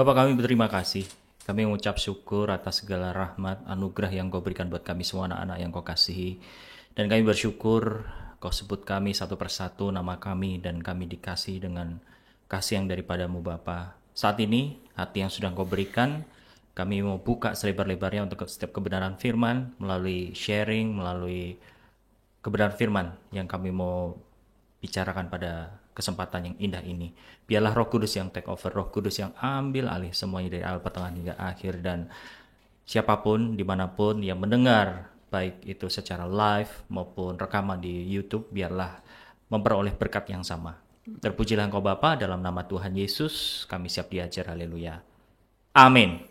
Bapa kami berterima kasih. Kami mengucap syukur atas segala rahmat, anugerah yang kau berikan buat kami semua anak-anak yang kau kasihi. Dan kami bersyukur kau sebut kami satu persatu nama kami dan kami dikasih dengan kasih yang daripadamu Bapa. Saat ini hati yang sudah kau berikan, kami mau buka selebar-lebarnya untuk setiap kebenaran firman melalui sharing, melalui kebenaran firman yang kami mau bicarakan pada kesempatan yang indah ini. Biarlah Roh Kudus yang take over, Roh Kudus yang ambil alih semuanya dari awal, pertengahan hingga akhir. Dan siapapun, dimanapun yang mendengar, baik itu secara live maupun rekaman di YouTube, biarlah memperoleh berkat yang sama. Terpujilah Engkau Bapa, dalam nama Tuhan Yesus kami siap diajar. Haleluya. Amin.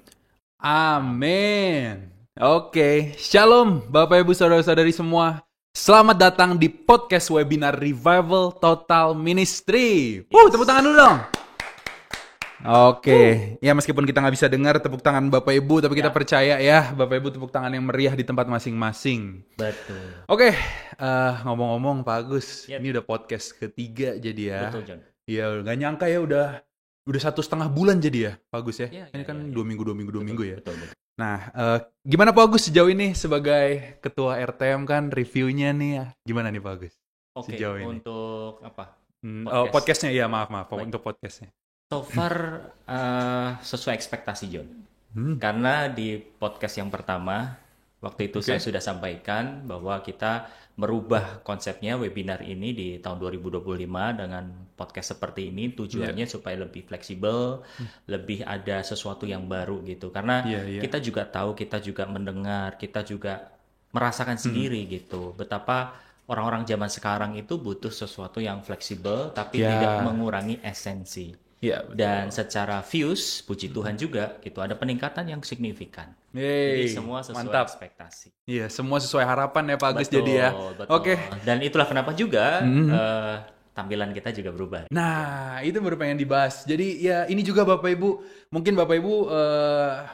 Amin. Oke, Shalom Bapak Ibu Saudara-saudari semua. Selamat datang di podcast webinar Revival Total Ministry. Tepuk tangan dulu dong. Oke, ya meskipun kita nggak bisa dengar tepuk tangan Bapak Ibu, tapi kita percaya ya Bapak Ibu tepuk tangan yang meriah di tempat masing-masing. Betul. Oke, ngomong-ngomong Pak Agus, ini udah podcast ketiga jadi ya. Betul, John. Iya, nggak nyangka ya udah 1,5 bulan jadi ya Pak Agus ya. Ini kan 2 minggu ya. Betul. Nah, gimana Pak Agus sejauh ini sebagai ketua RTM kan reviewnya nih ya? Gimana nih Pak Agus? Oke, sejauh ini? untuk apa? Podcastnya ya maaf untuk podcastnya. So far sesuai ekspektasi John. Karena di podcast yang pertama waktu itu saya sudah sampaikan bahwa kita merubah konsepnya webinar ini di tahun 2025 dengan podcast seperti ini, tujuannya supaya lebih fleksibel, lebih ada sesuatu yang baru gitu. Karena kita juga tahu, kita juga mendengar, kita juga merasakan sendiri gitu betapa orang-orang zaman sekarang itu butuh sesuatu yang fleksibel tapi tidak mengurangi esensi. Dan secara views, puji Tuhan juga gitu, ada peningkatan yang signifikan. Jadi semua sesuai ekspektasi. Iya, semua sesuai harapan ya Pak Agus jadi ya. Betul. Oke. Dan itulah kenapa juga tampilan kita juga berubah. Nah, itu baru pengen dibahas. Jadi ya ini juga Bapak Ibu, mungkin Bapak Ibu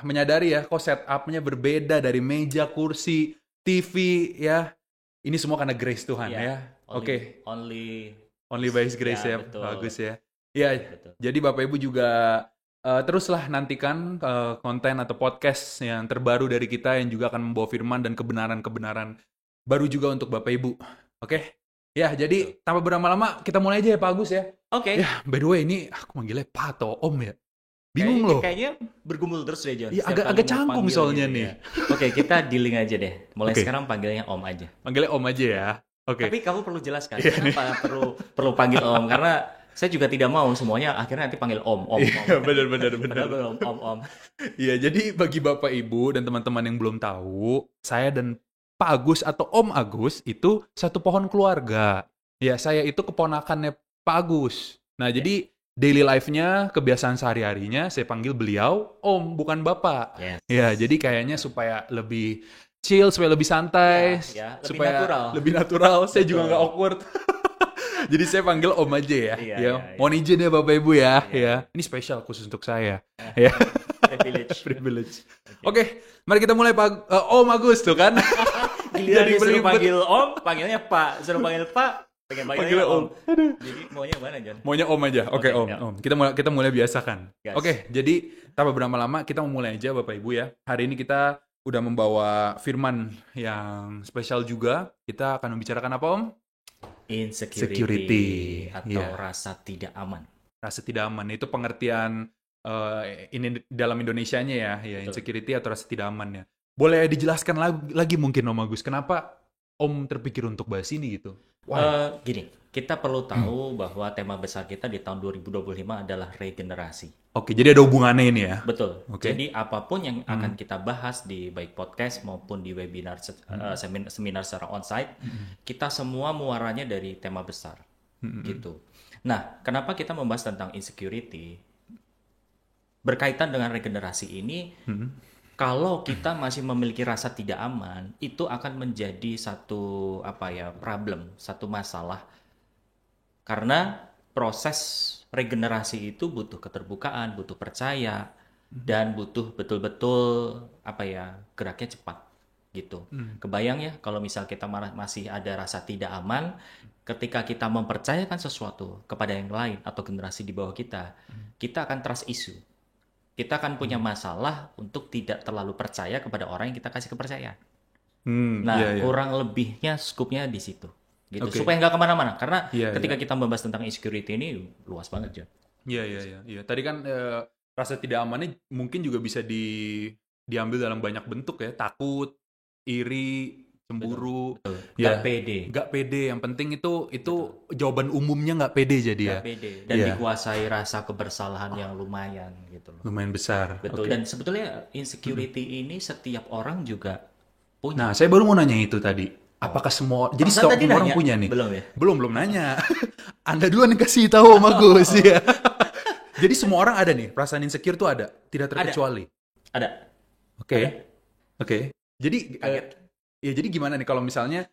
menyadari ya kok setupnya berbeda dari meja, kursi, TV ya. Ini semua karena grace Tuhan ya. Oke. Only by His grace ya, bagus ya. Ya, jadi Bapak Ibu juga teruslah nantikan konten atau podcast yang terbaru dari kita yang juga akan membawa firman dan kebenaran-kebenaran baru juga untuk Bapak Ibu. Oke? Ya, jadi tanpa berlama-lama kita mulai aja ya Pak Agus ya. Oke. Ya, by the way ini aku manggilnya Pak atau Om ya. Bingung loh. Kayaknya bergumul terus deh John. Iya, agak canggung soalnya gitu, nih. Ya. Oke, kita dealing aja deh. Mulai sekarang panggilnya Om aja. Panggilnya Om aja ya. Oke. Tapi kamu perlu jelaskan kenapa perlu panggil Om, karena saya juga tidak mau semuanya akhirnya nanti panggil Om. Iya, benar. Padahal Om. Iya, jadi bagi Bapak Ibu dan teman-teman yang belum tahu, saya dan Pak Agus atau Om Agus itu satu pohon keluarga. Ya, saya itu keponakannya Pak Agus. Nah, jadi daily life-nya, kebiasaan sehari-harinya saya panggil beliau Om, bukan Bapak. Yes. Ya, jadi kayaknya supaya lebih chill, supaya lebih santai, lebih natural. Saya juga nggak awkward. Jadi saya panggil Om aja ya. Iya. Mohon izin ya Bapak Ibu ya. Ini spesial khusus untuk saya. Ya. Privilege. Oke, mari kita mulai Pak Om Agus tuh kan. Giliran disuruh panggil Om, panggilnya Pak. Suruh panggil Pak, pengen panggilnya Om. Jadi maunya mana John? Maunya Om aja. Oke, Om. Kita mulai biasakan. Yes. Oke, jadi tanpa berlama-lama kita mau mulai aja Bapak Ibu ya. Hari ini kita udah membawa firman yang spesial juga. Kita akan membicarakan apa Om? Insecurity atau rasa tidak aman. Rasa tidak aman itu pengertian ini dalam Indonesianya ya, insecurity atau rasa tidak aman ya. Boleh dijelaskan lagi mungkin Om Agus, kenapa Om terpikir untuk bahas ini gitu? Gini, kita perlu tahu bahwa tema besar kita di tahun 2025 adalah regenerasi. Oke, jadi ada hubungannya ini ya? Betul. Jadi apapun yang akan kita bahas di baik podcast maupun di webinar seminar secara onsite, kita semua muaranya dari tema besar. Gitu. Nah, kenapa kita membahas tentang insecurity? Berkaitan dengan regenerasi ini, kalau kita masih memiliki rasa tidak aman, itu akan menjadi satu problem, satu masalah. Karena proses regenerasi itu butuh keterbukaan, butuh percaya, dan butuh betul-betul geraknya cepat gitu. Kebayang ya kalau misal kita masih ada rasa tidak aman, ketika kita mempercayakan sesuatu kepada yang lain atau generasi di bawah kita, kita akan trust issue. kita akan punya masalah untuk tidak terlalu percaya kepada orang yang kita kasih kepercayaan. Nah, Iya, iya. kurang lebihnya skupnya di situ. Gitu. Oke. Supaya nggak kemana-mana. Karena Iya, ketika iya. kita membahas tentang insecurity ini luas banget, John. Iya, iya, iya, iya. Tadi kan rasa tidak amannya mungkin juga bisa diambil dalam banyak bentuk ya. Takut, iri, cemburu. Betul. Ya, Nggak pede. nggak pede. Yang penting itu jawaban umumnya nggak pede jadi ya. Nggak pede. Dan Iya. dikuasai rasa kebersalahan yang lumayan gitu loh. Lumayan besar. Betul. Oke. Dan sebetulnya insecurity ini setiap orang juga punya. Nah, saya baru mau nanya itu tadi. Apakah semua jadi Masa semua tadi orang nanya? punya nih? Belum ya? Belum nanya. Anda duluan yang kasih tahu sama Gus ya. Jadi semua orang ada nih, perasaan insecure tuh ada, tidak terkecuali. Ada. Oke. Oke. Jadi Kaget. ya jadi gimana nih kalau misalnya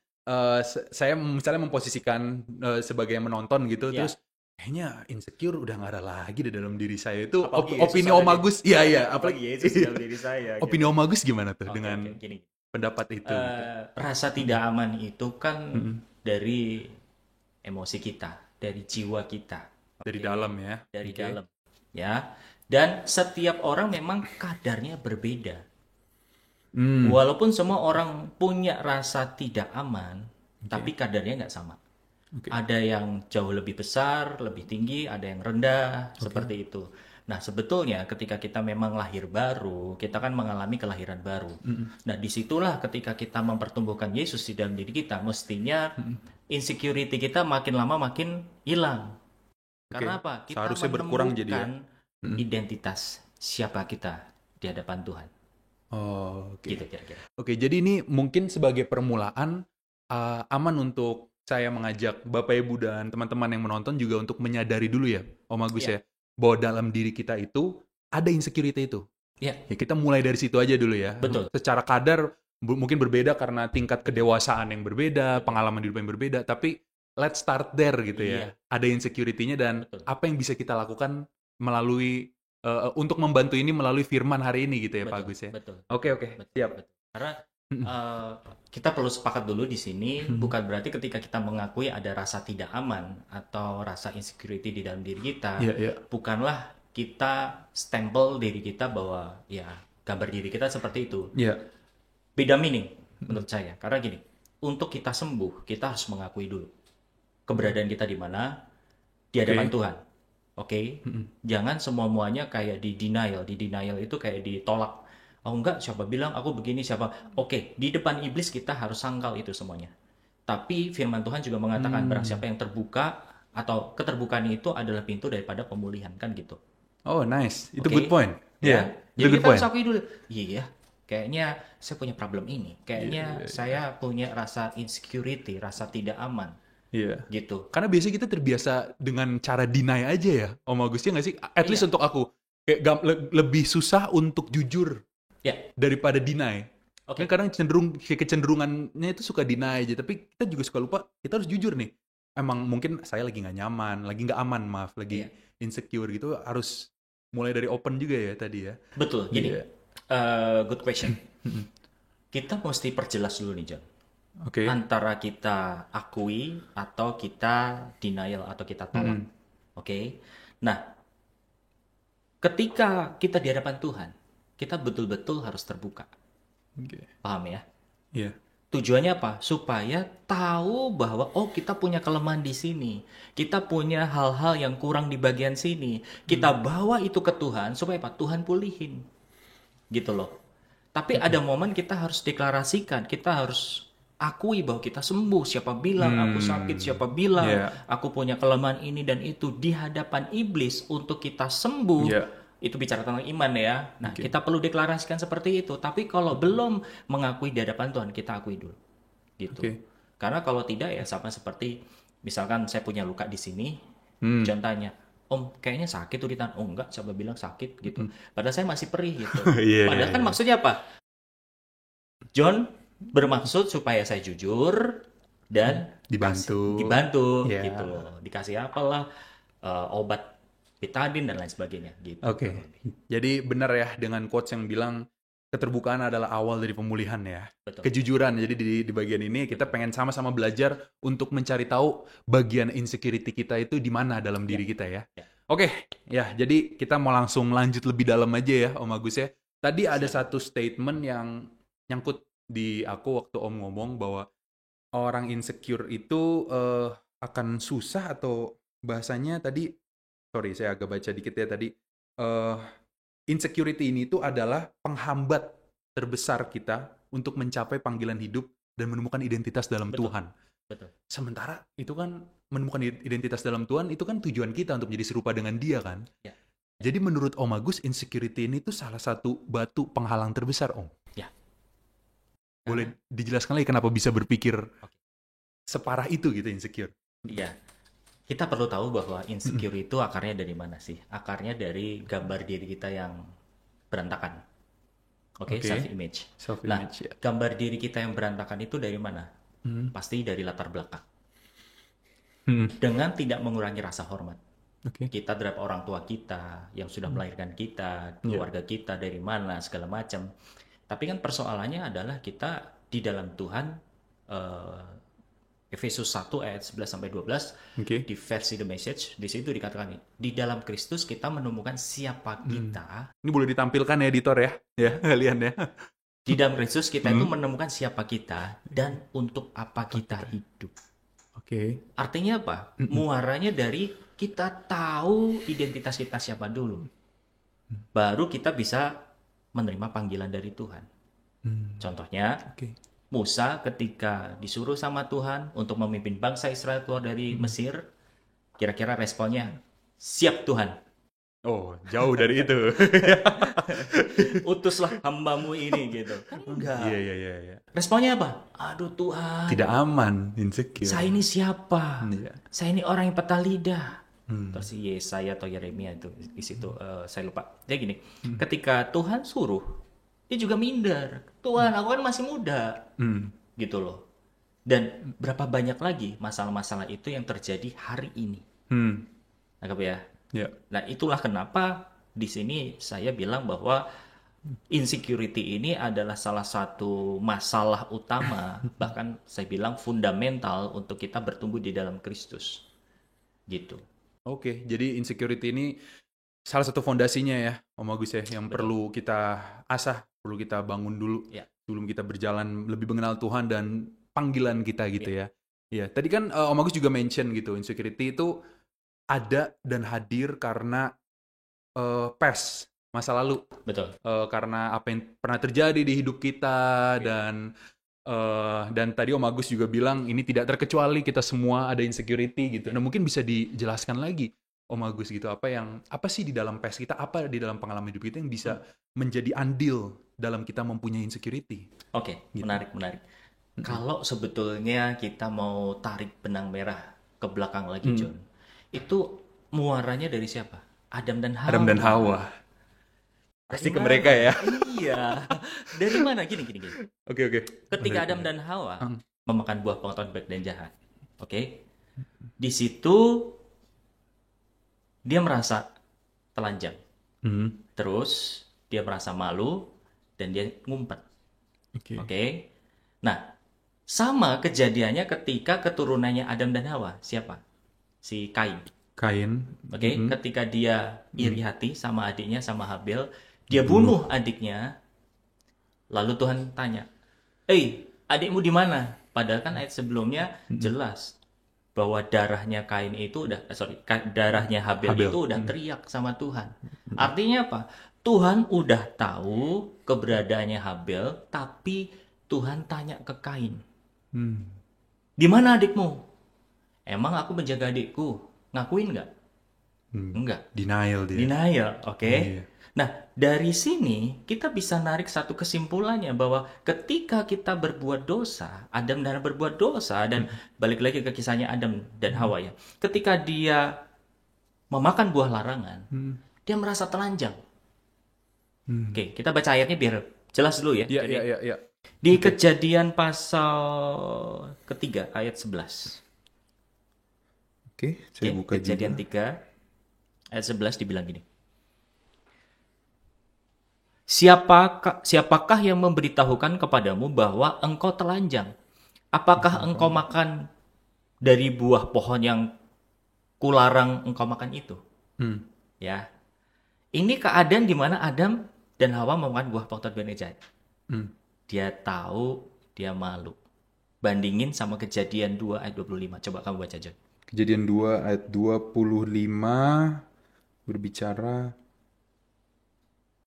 saya misalnya memposisikan sebagai yang menonton gitu Ya. terus kayaknya insecure udah nggak ada lagi di dalam diri saya itu Apalagi Yesus opini ada Om di- Agus. Iya iya, Apalagi Yesus dalam diri saya. gitu. Opini Om Agus gimana tuh Oke, dengan oke, gini. pendapat itu? Rasa tidak aman itu kan dari emosi kita, dari jiwa kita, Dari dalam ya. dari Oke. dalam, ya. Dan setiap orang memang kadarnya berbeda. Hmm. Walaupun semua orang punya rasa tidak aman, tapi kadarnya nggak sama. Oke. Ada yang jauh lebih besar, lebih tinggi, ada yang rendah, seperti itu. Nah, sebetulnya ketika kita memang lahir baru, kita kan mengalami kelahiran baru. Nah, disitulah ketika kita mempertumbuhkan Yesus di dalam diri kita, mestinya insecurity kita makin lama makin hilang. Karena apa? Kita Seharusnya berkurang jadi ya. menemukan identitas siapa kita di hadapan Tuhan. Oh, oke. Gitu kira-kira. Oke, jadi ini mungkin sebagai permulaan aman untuk saya mengajak Bapak Ibu dan teman-teman yang menonton juga untuk menyadari dulu ya, Om Agus Iya. ya, bahwa dalam diri kita itu ada insecurity itu. Iya. Ya, kita mulai dari situ aja dulu ya. Betul. Secara kadar mungkin berbeda karena tingkat kedewasaan yang berbeda, pengalaman hidup yang berbeda, tapi let's start there gitu ya. Iya. Ada insecurity-nya dan Betul. apa yang bisa kita lakukan melalui untuk membantu ini melalui firman hari ini gitu ya, Pak Agus ya. Betul. Oke, Betul, siap. betul. Karena kita perlu sepakat dulu di sini, bukan berarti ketika kita mengakui ada rasa tidak aman atau rasa insecurity di dalam diri kita, Iya, iya. bukanlah kita stempel diri kita bahwa ya gambar diri kita seperti itu. Iya. Beda meaning menurut saya. Karena gini, untuk kita sembuh, kita harus mengakui dulu keberadaan kita di mana di hadapan Tuhan. Oke? Jangan semua-muanya kayak di denial. Di denial itu kayak ditolak. Oh enggak, siapa bilang aku begini, siapa? Oke, di depan iblis kita harus sangkal itu semuanya. Tapi firman Tuhan juga mengatakan barang siapa yang terbuka atau keterbukaan itu adalah pintu daripada pemulihan, kan gitu. Oh, nice. Itu Oke. good point. Ya. Iya. Jadi Itu good kita point. harus akui dulu. Iya, kayaknya saya punya problem ini. Kayaknya saya punya rasa insecurity, rasa tidak aman, Iya. gitu. Karena biasanya kita terbiasa dengan cara deny aja ya, Om Agus, ya nggak sih? At least untuk aku. Kayak lebih susah untuk jujur Ya, daripada deny. Oke. Kan kadang kecenderungannya itu suka deny aja, tapi kita juga suka lupa, kita harus jujur nih. Emang mungkin saya lagi nggak nyaman, lagi nggak aman, maaf, lagi insecure gitu, harus mulai dari open juga ya tadi ya. betul. Gini, Iya. good question. Kita mesti perjelas dulu nih, John. Oke. Antara kita akui atau kita denial atau kita tolak. Oke. Nah, ketika kita di hadapan Tuhan, kita betul-betul harus terbuka. Oke. Paham ya? Iya. Tujuannya apa? Supaya tahu bahwa oh kita punya kelemahan di sini. Kita punya hal-hal yang kurang di bagian sini. Kita bawa itu ke Tuhan supaya apa? Tuhan pulihin. Gitu loh. Tapi ada momen kita harus deklarasikan, kita harus akui bahwa kita sembuh. Siapa bilang aku sakit, siapa bilang aku punya kelemahan ini dan itu di hadapan iblis untuk kita sembuh. Iya. Itu bicara tentang iman ya. Nah, kita perlu deklarasikan seperti itu. Tapi kalau belum mengakui di hadapan Tuhan, kita akui dulu. Gitu. Oke. Karena kalau tidak ya sama seperti misalkan saya punya luka di sini, John tanya, Om, kayaknya sakit tuh di tangan. Oh enggak, siapa bilang sakit gitu. Padahal saya masih perih gitu. Iya, Padahal kan maksudnya apa? John bermaksud supaya saya jujur dan dibantu Iya. gitu loh. Dikasih apalah obat betadine dan lain sebagainya gitu. Oke. Jadi benar ya dengan quotes yang bilang keterbukaan adalah awal dari pemulihan ya. Betul. Kejujuran. Jadi di bagian ini kita pengen sama-sama belajar untuk mencari tahu bagian insecurity kita itu di mana dalam diri kita ya. Ya. Oke, ya jadi kita mau langsung lanjut lebih dalam aja ya Om Agus ya. Tadi ada satu statement yang nyangkut di aku waktu Om ngomong bahwa orang insecure itu akan susah atau bahasanya tadi, sorry saya agak baca dikit ya tadi, eh, insecurity ini tuh adalah penghambat terbesar kita untuk mencapai panggilan hidup dan menemukan identitas dalam Betul. Tuhan. Betul. Sementara itu kan menemukan identitas dalam Tuhan itu kan tujuan kita untuk menjadi serupa dengan Dia kan. Ya. Jadi menurut Om Agus, insecurity ini tuh salah satu batu penghalang terbesar, Om. Ya. Boleh dijelaskan lagi kenapa bisa berpikir Oke. separah itu gitu insecure? Iya. Kita perlu tahu bahwa insecure itu akarnya dari mana sih? Akarnya dari gambar diri kita yang berantakan. Oke, Oke. self-image. Self-image, ya. Gambar diri kita yang berantakan itu dari mana? Pasti dari latar belakang. Dengan tidak mengurangi rasa hormat. Oke. Kita terhadap orang tua kita yang sudah melahirkan kita, keluarga kita dari mana, segala macam. Tapi kan persoalannya adalah kita di dalam Tuhan, Efesus 1 ayat 11 sampai 12 Oke. di versi The Message, di situ dikatakan di dalam Kristus kita menemukan siapa kita. Ini boleh ditampilkan ya editor ya, ya kalian ya. Di dalam Kristus kita itu menemukan siapa kita dan untuk apa kita hidup. Oke. Artinya apa? Muaranya dari kita tahu identitas kita siapa dulu. Baru kita bisa menerima panggilan dari Tuhan. Contohnya, Oke. Musa ketika disuruh sama Tuhan untuk memimpin bangsa Israel keluar dari Mesir, kira-kira responnya, siap Tuhan. Oh, jauh dari itu. Utuslah hambamu ini gitu. Kan enggak. Iya. Responnya apa? Aduh Tuhan, Tidak aman, insecure. saya ini siapa? Iya. Saya ini orang yang patah lidah. Terus Yesaya atau Yeremia itu di situ saya lupa. Jadi gini, ketika Tuhan suruh, dia juga minder. Tuhan, aku kan masih muda. Gitu loh. Dan berapa banyak lagi masalah-masalah itu yang terjadi hari ini. Nangkep ya? Ya. Nah, itulah kenapa di sini saya bilang bahwa insecurity ini adalah salah satu masalah utama, bahkan saya bilang fundamental untuk kita bertumbuh di dalam Kristus. Gitu. Oke, jadi insecurity ini salah satu fondasinya ya, Om Agus ya, yang perlu kita asah, perlu kita bangun dulu Ya. sebelum kita berjalan lebih mengenal Tuhan dan panggilan kita gitu ya. Iya, tadi kan Om Agus juga mention gitu, insecurity itu ada dan hadir karena past, masa lalu. Betul. Karena apa yang pernah terjadi di hidup kita dan tadi Om Agus juga bilang ini tidak terkecuali kita semua ada insecurity gitu. Nah, mungkin bisa dijelaskan lagi Om Agus gitu apa sih di dalam past kita, apa di dalam pengalaman hidup kita yang bisa menjadi andil dalam kita mempunyai insecurity. Oke, Gitu. menarik. Kalau sebetulnya kita mau tarik benang merah ke belakang lagi, John, itu muaranya dari siapa? Adam dan Hawa. Adam dan Hawa. Pasti ke mereka ya. Iya. Dari mana? Gini. Oke. Ketika Adam dan Hawa memakan buah pengetahuan baik dan jahat, oke? Di situ dia merasa telanjang. Terus dia merasa malu dan dia ngumpet. Oke. Nah, sama kejadiannya ketika keturunannya Adam dan Hawa. Siapa? Si Kain. Oke, ketika dia iri hati sama adiknya, sama Habel, dia bunuh adiknya. Lalu Tuhan tanya, adikmu di mana? Padahal kan ayat sebelumnya jelas bahwa darahnya Kain itu darahnya Habel itu udah teriak sama Tuhan. Artinya apa? Tuhan udah tahu keberadaannya Habel, tapi Tuhan tanya ke Kain, di mana adikmu? Emang aku menjaga adikku? Ngakuin nggak? Enggak. Denial dia. Denial, oke. Iya. Nah, dari sini kita bisa narik satu kesimpulannya bahwa ketika kita berbuat dosa, Adam dan Hawa berbuat dosa, dan balik lagi ke kisahnya Adam dan Hawa ya. Ketika dia memakan buah larangan, dia merasa telanjang. Oke, kita baca ayatnya biar jelas dulu ya. Iya. Di Kejadian pasal ketiga ayat 11. Oke, saya buka Kejadian juga. 3 ayat 11 dibilang gini. Siapakah yang memberitahukan kepadamu bahwa engkau telanjang? Apakah engkau makan dari buah pohon yang kularang engkau makan itu? Hmm. Ya, ini keadaan di mana Adam dan Hawa memakan buah pohon benih jahat. Hmm. Dia tahu, dia malu. Bandingin sama Kejadian 2 ayat 25. Coba kamu baca, John. Kejadian 2 ayat 25 berbicara,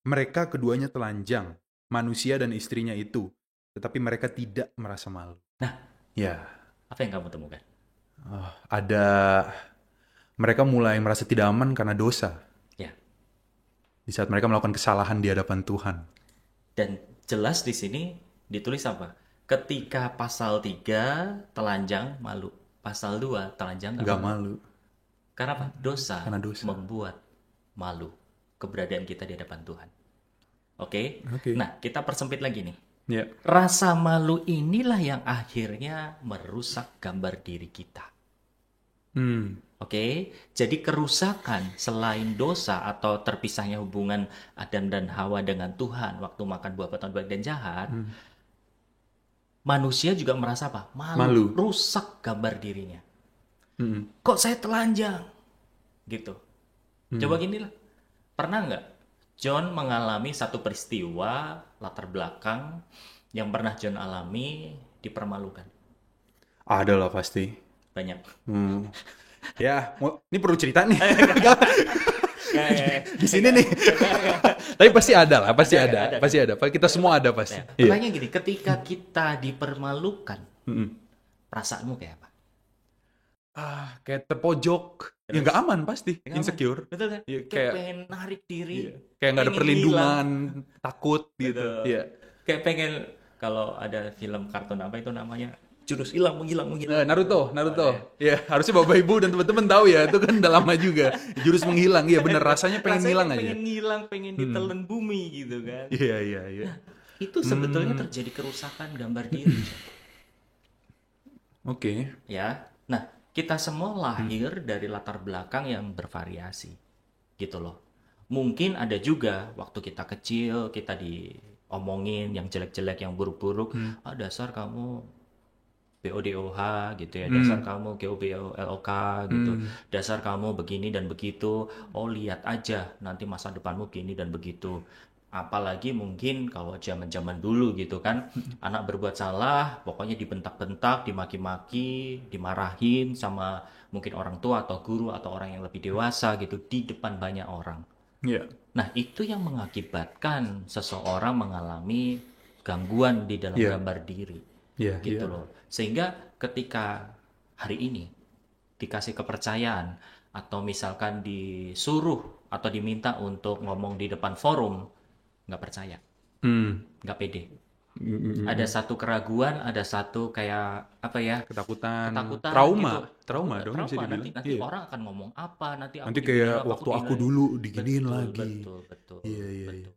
mereka keduanya telanjang, manusia dan istrinya itu, tetapi mereka tidak merasa malu. Nah, Ya, apa yang kamu temukan? ada mereka mulai merasa tidak aman karena dosa. Ya, Di saat mereka melakukan kesalahan di hadapan Tuhan. dan jelas di sini ditulis apa? Ketika pasal 3 telanjang malu. Pasal 2 telanjang Gak nggak malu. malu. Karena apa? Dosa, Karena dosa. membuat malu keberadaan kita di hadapan Tuhan. Oke? Oke. Nah, kita persempit lagi nih. Ya. Rasa malu inilah yang akhirnya merusak gambar diri kita. Oke, jadi kerusakan selain dosa atau terpisahnya hubungan Adam dan Hawa dengan Tuhan waktu makan buah pohon baik dan jahat, manusia juga merasa apa? Malu. Rusak gambar dirinya. Kok saya telanjang? Gitu. Coba gini lah, pernah nggak John mengalami satu peristiwa latar belakang yang pernah John alami dipermalukan? Ada lah pasti. Banyak. Ya, ini perlu cerita nih. Ya. Di sini nih. Tapi pasti ada lah, pasti ada. Pasti ada. Kita semua ada pasti. Ya. Pertanyaannya gini, ketika kita dipermalukan, perasaanmu kayak apa? Kayak terpojok. Ya nggak aman pasti. Nggak aman. Insecure. Betul kan? Ya, Kayak pengen narik diri. Kayak nggak ada pengen perlindungan, takut gitu. Betul. Iya. Kayak pengen, kalau ada film kartun apa itu namanya, jurus hilang, menghilang. Naruto. Ya, harusnya Bapak Ibu dan teman-teman tahu ya, itu kan udah lama juga. Jurus menghilang. Iya bener, rasanya pengen ngilang aja. Pengen ngilang, pengen ditelan bumi gitu kan. Iya. Nah, itu sebetulnya terjadi kerusakan gambar diri. Oke. Ya. Nah, kita semua lahir dari latar belakang yang bervariasi. Gitu loh. Mungkin ada juga waktu kita kecil, kita diomongin yang jelek-jelek, yang buruk-buruk. Dasar kamu BODOH gitu ya, dasar kamu GOBLOK gitu, dasar kamu begini dan begitu, oh lihat aja nanti masa depanmu gini dan begitu. Apalagi mungkin kalau zaman-zaman dulu gitu kan, anak berbuat salah, pokoknya dibentak-bentak, dimaki-maki, dimarahin sama mungkin orang tua atau guru atau orang yang lebih dewasa gitu di depan banyak orang. Iya. Nah, itu yang mengakibatkan seseorang mengalami gangguan di dalam gambar diri. Gitu loh. Sehingga ketika hari ini dikasih kepercayaan atau misalkan disuruh atau diminta untuk ngomong di depan forum, nggak percaya, nggak pede. Ada satu keraguan, ada satu kayak apa ya? Ketakutan, trauma gitu. Trauma dong bisa dibilang. Nanti orang akan ngomong apa, nanti kayak waktu aku dulu diginiin lagi. Betul. Iya.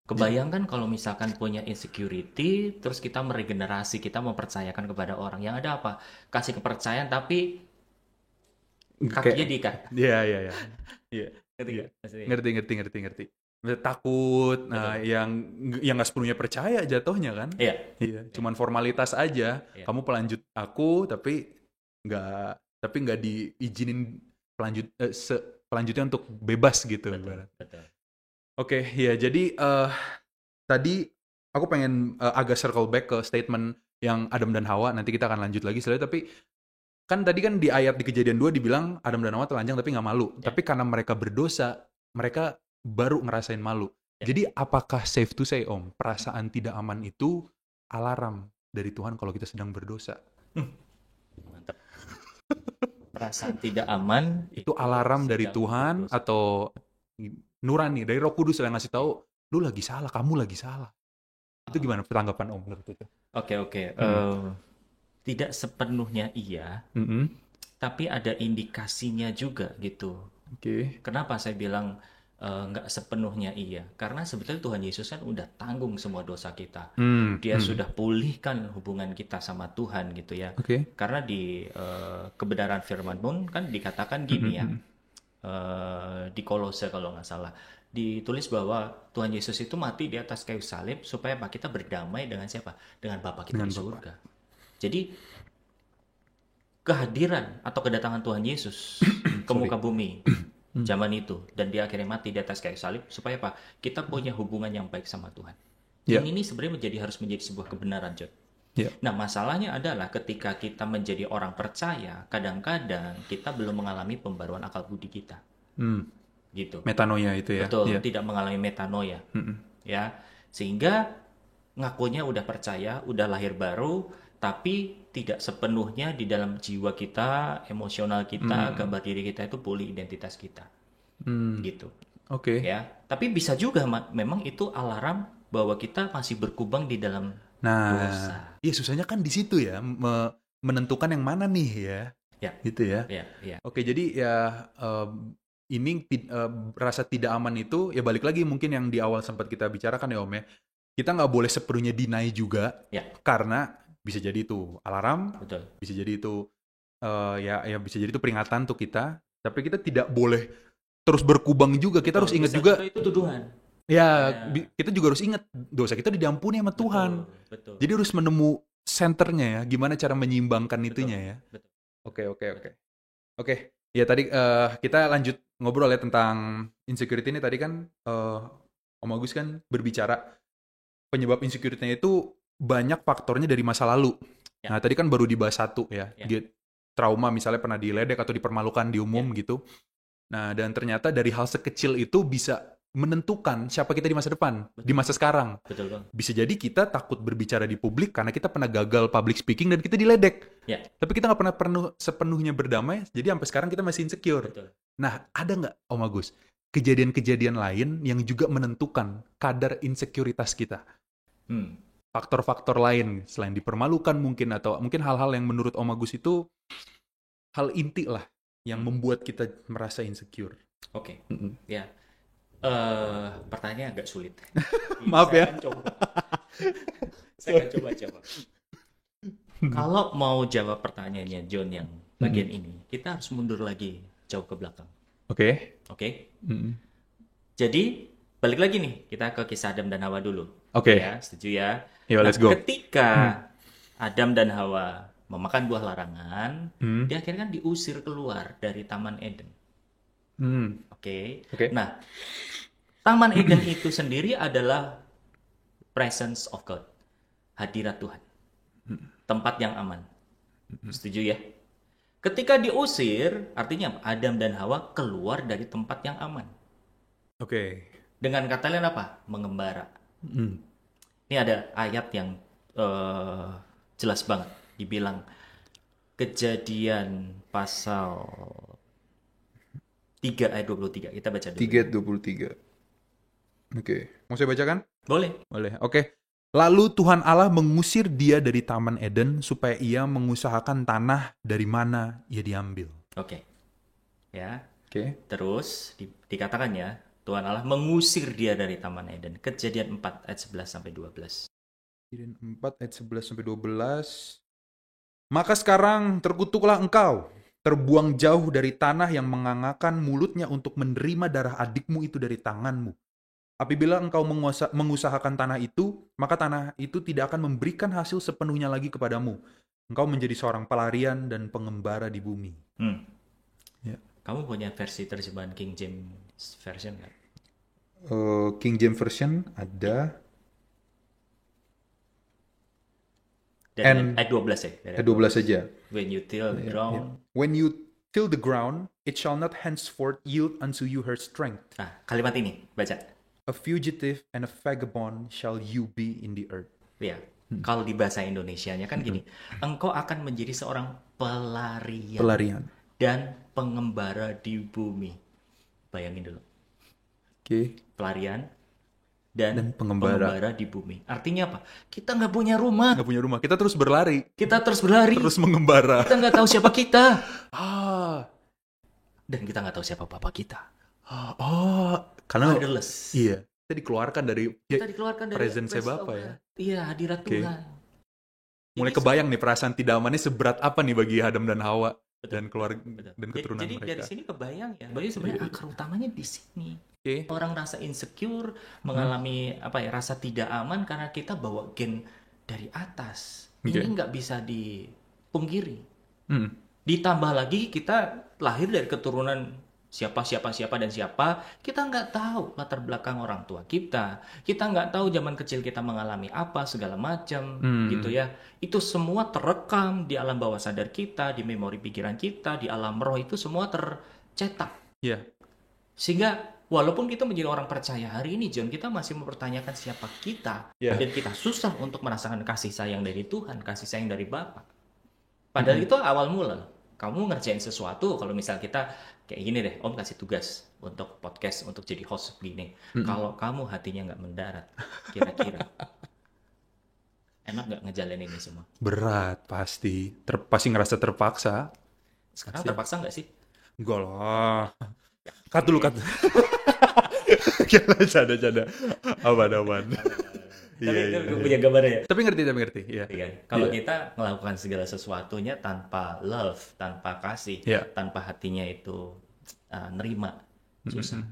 Kebayangkan kalau misalkan punya insecurity, terus kita meregenerasi, kita mempercayakan kepada orang. Yang ada apa? Kasih kepercayaan tapi kakinya diikat. Iya. Ngerti. Takut, yang nggak sepenuhnya percaya jatuhnya kan? Iya. Cuman formalitas aja. Kamu pelanjut aku, tapi nggak diizinin pelanjutnya untuk bebas gitu. Betul. Oke, ya jadi tadi aku pengen agak circle back ke statement yang Adam dan Hawa. Nanti kita akan lanjut lagi setelah, tapi kan tadi kan di ayat di Kejadian 2 dibilang Adam dan Hawa telanjang tapi nggak malu. Tapi karena mereka berdosa, mereka baru ngerasain malu. Jadi apakah safe to say, Om, perasaan tidak aman itu alarm dari Tuhan kalau kita sedang berdosa? Mantap. Perasaan tidak aman itu alarm dari Tuhan berdosa, atau nurani dari Roh Kudus yang ngasih tahu, lu lagi salah, kamu lagi salah. Itu gimana tanggapan Om menurut itu? Oke. Tidak sepenuhnya iya, tapi ada indikasinya juga gitu. Kenapa saya bilang nggak sepenuhnya iya? Karena sebetulnya Tuhan Yesus kan udah tanggung semua dosa kita. Dia sudah pulihkan hubungan kita sama Tuhan gitu ya. Karena di kebenaran firman pun kan dikatakan gini ya. Di Kolose kalau nggak salah ditulis bahwa Tuhan Yesus itu mati di atas kayu salib supaya kita berdamai dengan siapa? Dengan Bapa kita di surga. Jadi kehadiran atau kedatangan Tuhan Yesus ke muka bumi zaman itu, dan dia akhirnya mati di atas kayu salib supaya apa? Kita punya hubungan yang baik sama Tuhan. Ya. Yang ini sebenarnya harus menjadi sebuah kebenaran, John. Ya. Nah, masalahnya adalah ketika kita menjadi orang percaya, kadang-kadang kita belum mengalami pembaruan akal budi kita. Gitu. Metanoia itu ya. Betul, Ya. tidak mengalami metanoia. Ya. Sehingga ngakunya udah percaya, udah lahir baru, tapi tidak sepenuhnya di dalam jiwa kita, emosional kita, gambar diri kita itu pulih identitas kita. Gitu. Oke. Ya. Tapi bisa juga memang itu alarm bahwa kita masih berkubang di dalam dosa. Iya, susahnya kan di situ ya, menentukan yang mana nih ya. Ya. Gitu ya. Ya. Oke, jadi ya ini rasa tidak aman itu ya balik lagi mungkin yang di awal sempat kita bicarakan ya Om ya. Kita nggak boleh sepenuhnya deny juga, Ya. karena bisa jadi itu alarm, Betul. bisa jadi itu ya bisa jadi itu peringatan untuk kita. Tapi kita tidak boleh terus berkubang juga. Kita harus ingat juga. Itu tuduhan. Ya, kita juga harus ingat dosa kita diampuni sama Tuhan. Betul. Jadi harus menemu senternya ya, gimana cara menyeimbangkan itunya ya. Betul. Oke. Ya tadi kita lanjut ngobrol ya tentang insecurity ini. Tadi kan Om Agus kan berbicara penyebab insecurity-nya itu banyak faktornya dari masa lalu. Ya. Nah tadi kan baru dibahas satu ya. Ya. Dia trauma misalnya pernah diledek atau dipermalukan di umum gitu. Nah dan ternyata dari hal sekecil itu bisa menentukan siapa kita di masa depan, di masa sekarang. Betul bang. Bisa jadi kita takut berbicara di publik karena kita pernah gagal public speaking dan kita diledek. Ya. Tapi kita nggak pernah sepenuhnya berdamai, jadi sampai sekarang kita masih insecure. Betul. Nah, ada nggak Om Agus kejadian-kejadian lain yang juga menentukan kadar insekuritas kita? Faktor-faktor lain selain dipermalukan mungkin, atau mungkin hal-hal yang menurut Om Agus itu hal inti lah yang membuat kita merasa insecure. Oke. Ya. Pertanyaannya agak sulit. Maaf ya. Saya akan coba jawab. Kalau mau jawab pertanyaannya John yang bagian ini, kita harus mundur lagi jauh ke belakang. Oke. Jadi balik lagi nih, kita ke kisah Adam dan Hawa dulu. Oke. Ya, setuju ya? Yo, let's go. Ketika Adam dan Hawa memakan buah larangan, dia akhirnya kan diusir keluar dari Taman Eden. Oke. Nah, Taman Eden itu sendiri adalah presence of God, hadirat Tuhan, tempat yang aman. Setuju ya? Ketika diusir, artinya Adam dan Hawa keluar dari tempat yang aman. Oke. Dengan kata lain apa? Mengembara. Ini ada ayat yang jelas banget, dibilang Kejadian pasal 3 ayat 23. Kita baca dulu. 3 ayat 23. Oke. Mau saya bacakan? Boleh. Oke. Lalu Tuhan Allah mengusir dia dari Taman Eden supaya ia mengusahakan tanah dari mana ia diambil. Oke. Ya. Oke. Terus dikatakan ya, Tuhan Allah mengusir dia dari Taman Eden. Kejadian 4 ayat 11 sampai 12. Kejadian 4 ayat 11 sampai 12. Maka sekarang terkutuklah engkau, terbuang jauh dari tanah yang mengangakan mulutnya untuk menerima darah adikmu itu dari tanganmu. Apabila engkau mengusahakan tanah itu, maka tanah itu tidak akan memberikan hasil sepenuhnya lagi kepadamu. Engkau menjadi seorang pelarian dan pengembara di bumi. Ya. Kamu punya versi terjemahan King James Version nggak? King James Version ada. Dan ayat 12 ya? Ayat 12 saja. When you till the ground. When you till the ground, it shall not henceforth yield unto you her strength. Nah, kalimat ini, baca. A fugitive and a vagabond shall you be in the earth. Ya, kalau di bahasa Indonesianya kan gini, engkau akan menjadi seorang pelarian dan pengembara di bumi. Bayangin dulu. Oke. Pelarian dan pengembara di bumi. Artinya apa? Kita nggak punya rumah. Kita terus berlari. Terus mengembara. Kita nggak tahu siapa kita. Dan kita nggak tahu siapa bapak kita. Karena Fatherless. Iya. Kita dikeluarkan dari presence Bapak ya. Iya, hadirat Tuhan. Mulai kebayang nih perasaan tidak amannya seberat apa nih bagi Adam dan Hawa dan keluarga dan keturunan jadi mereka. Dari sini kebayang ya. Bahwa sebenarnya akar utamanya di sini. Okay. Orang rasa insecure, mengalami rasa tidak aman karena kita bawa gen dari atas. Ini nggak bisa dipungkiri. Ditambah lagi kita lahir dari keturunan siapa dan siapa, kita nggak tahu latar belakang orang tua kita nggak tahu zaman kecil kita mengalami apa segala macam gitu ya. Itu semua terekam di alam bawah sadar kita, di memori pikiran kita, di alam roh itu semua tercetak. Iya. Sehingga walaupun kita menjadi orang percaya hari ini, John, kita masih mempertanyakan siapa kita. Yeah. Dan kita susah untuk merasakan kasih sayang dari Tuhan, kasih sayang dari Bapa. Padahal itu awal mula. Kamu ngerjain sesuatu, kalau misal kita kayak gini deh, Om kasih tugas untuk podcast, untuk jadi host begini. Kalau kamu hatinya nggak mendarat, kira-kira enak nggak ngejalanin ini semua? Berat pasti. Pasti ngerasa terpaksa. Sekarang terpaksa nggak sih? Enggak lah. Cut dulu, cut. Canda. Aman. Tapi Iya. itu punya gambarnya ya? Tapi ngerti. Iya. Iya. Kalau kita melakukan segala sesuatunya tanpa love, tanpa kasih, Iya. tanpa hatinya itu nerima, susah.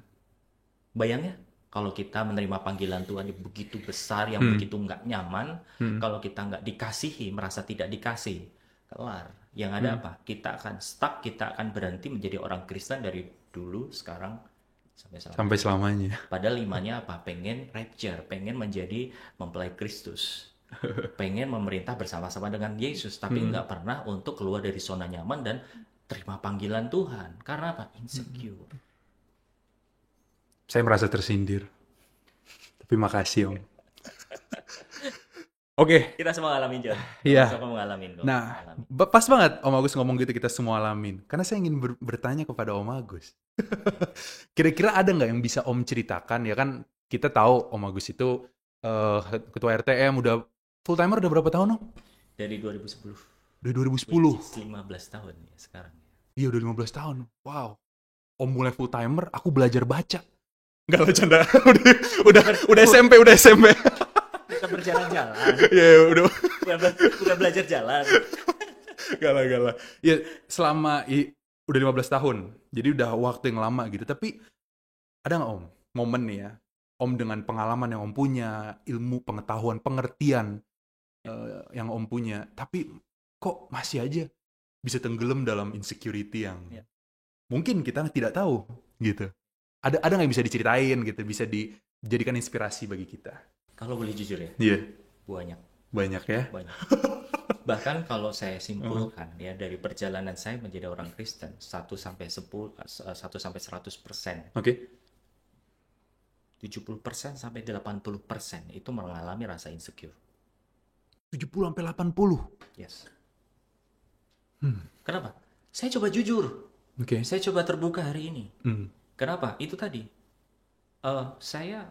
Bayangnya kalau kita menerima panggilan Tuhan yang begitu besar, yang begitu nggak nyaman, kalau kita nggak dikasihi, merasa tidak dikasih, kelar. Yang ada apa? Kita akan stuck, kita akan berhenti menjadi orang Kristen dari dulu, sekarang, sampai sekarang. Sampai selamanya. Padahal imannya apa? Pengen rapture, pengen menjadi mempelai Kristus, pengen memerintah bersama-sama dengan Yesus, tapi nggak pernah untuk keluar dari zona nyaman dan terima panggilan Tuhan. Karena apa? Insecure. Saya merasa tersindir. Tapi makasih, Om. Oke. Kita semua ngalamin, John. Iya. Semua ngalamin kok. Nah, Ngalamin. pas banget Om Agus ngomong gitu, kita semua alamin. Karena saya ingin bertanya kepada Om Agus. Kira-kira ada nggak yang bisa Om ceritakan? Ya kan kita tahu Om Agus itu ketua RTM, udah full timer udah berapa tahun, Om? Dari 2010. Dari 2010. 15 tahun ya sekarang. Iya, udah 15 tahun. Wow. Om mulai full timer, aku belajar baca. Enggak lah, canda. udah SMP. Kita berjalan-jalan. Iya, udah. Bukan belajar jalan. Gak lah. Ya, selama udah 15 tahun. Jadi udah waktu yang lama gitu. Tapi ada nggak, Om, momen nih ya, Om dengan pengalaman yang Om punya, ilmu, pengetahuan, pengertian yang Om punya, tapi kok masih aja bisa tenggelam dalam insecurity yang mungkin kita tidak tahu gitu. Ada nggak yang bisa diceritain gitu, bisa dijadikan inspirasi bagi kita? Kalau boleh jujur ya, Iya. Banyak ya. banyak. Bahkan kalau saya simpulkan ya, dari perjalanan saya menjadi orang Kristen 1 sampai 100%, Oke. 70% sampai 80% itu mengalami rasa insecure. 70 sampai 80. Yes. Kenapa? Saya coba jujur. Oke. Saya coba terbuka hari ini. Hmm. Kenapa? Itu tadi. Saya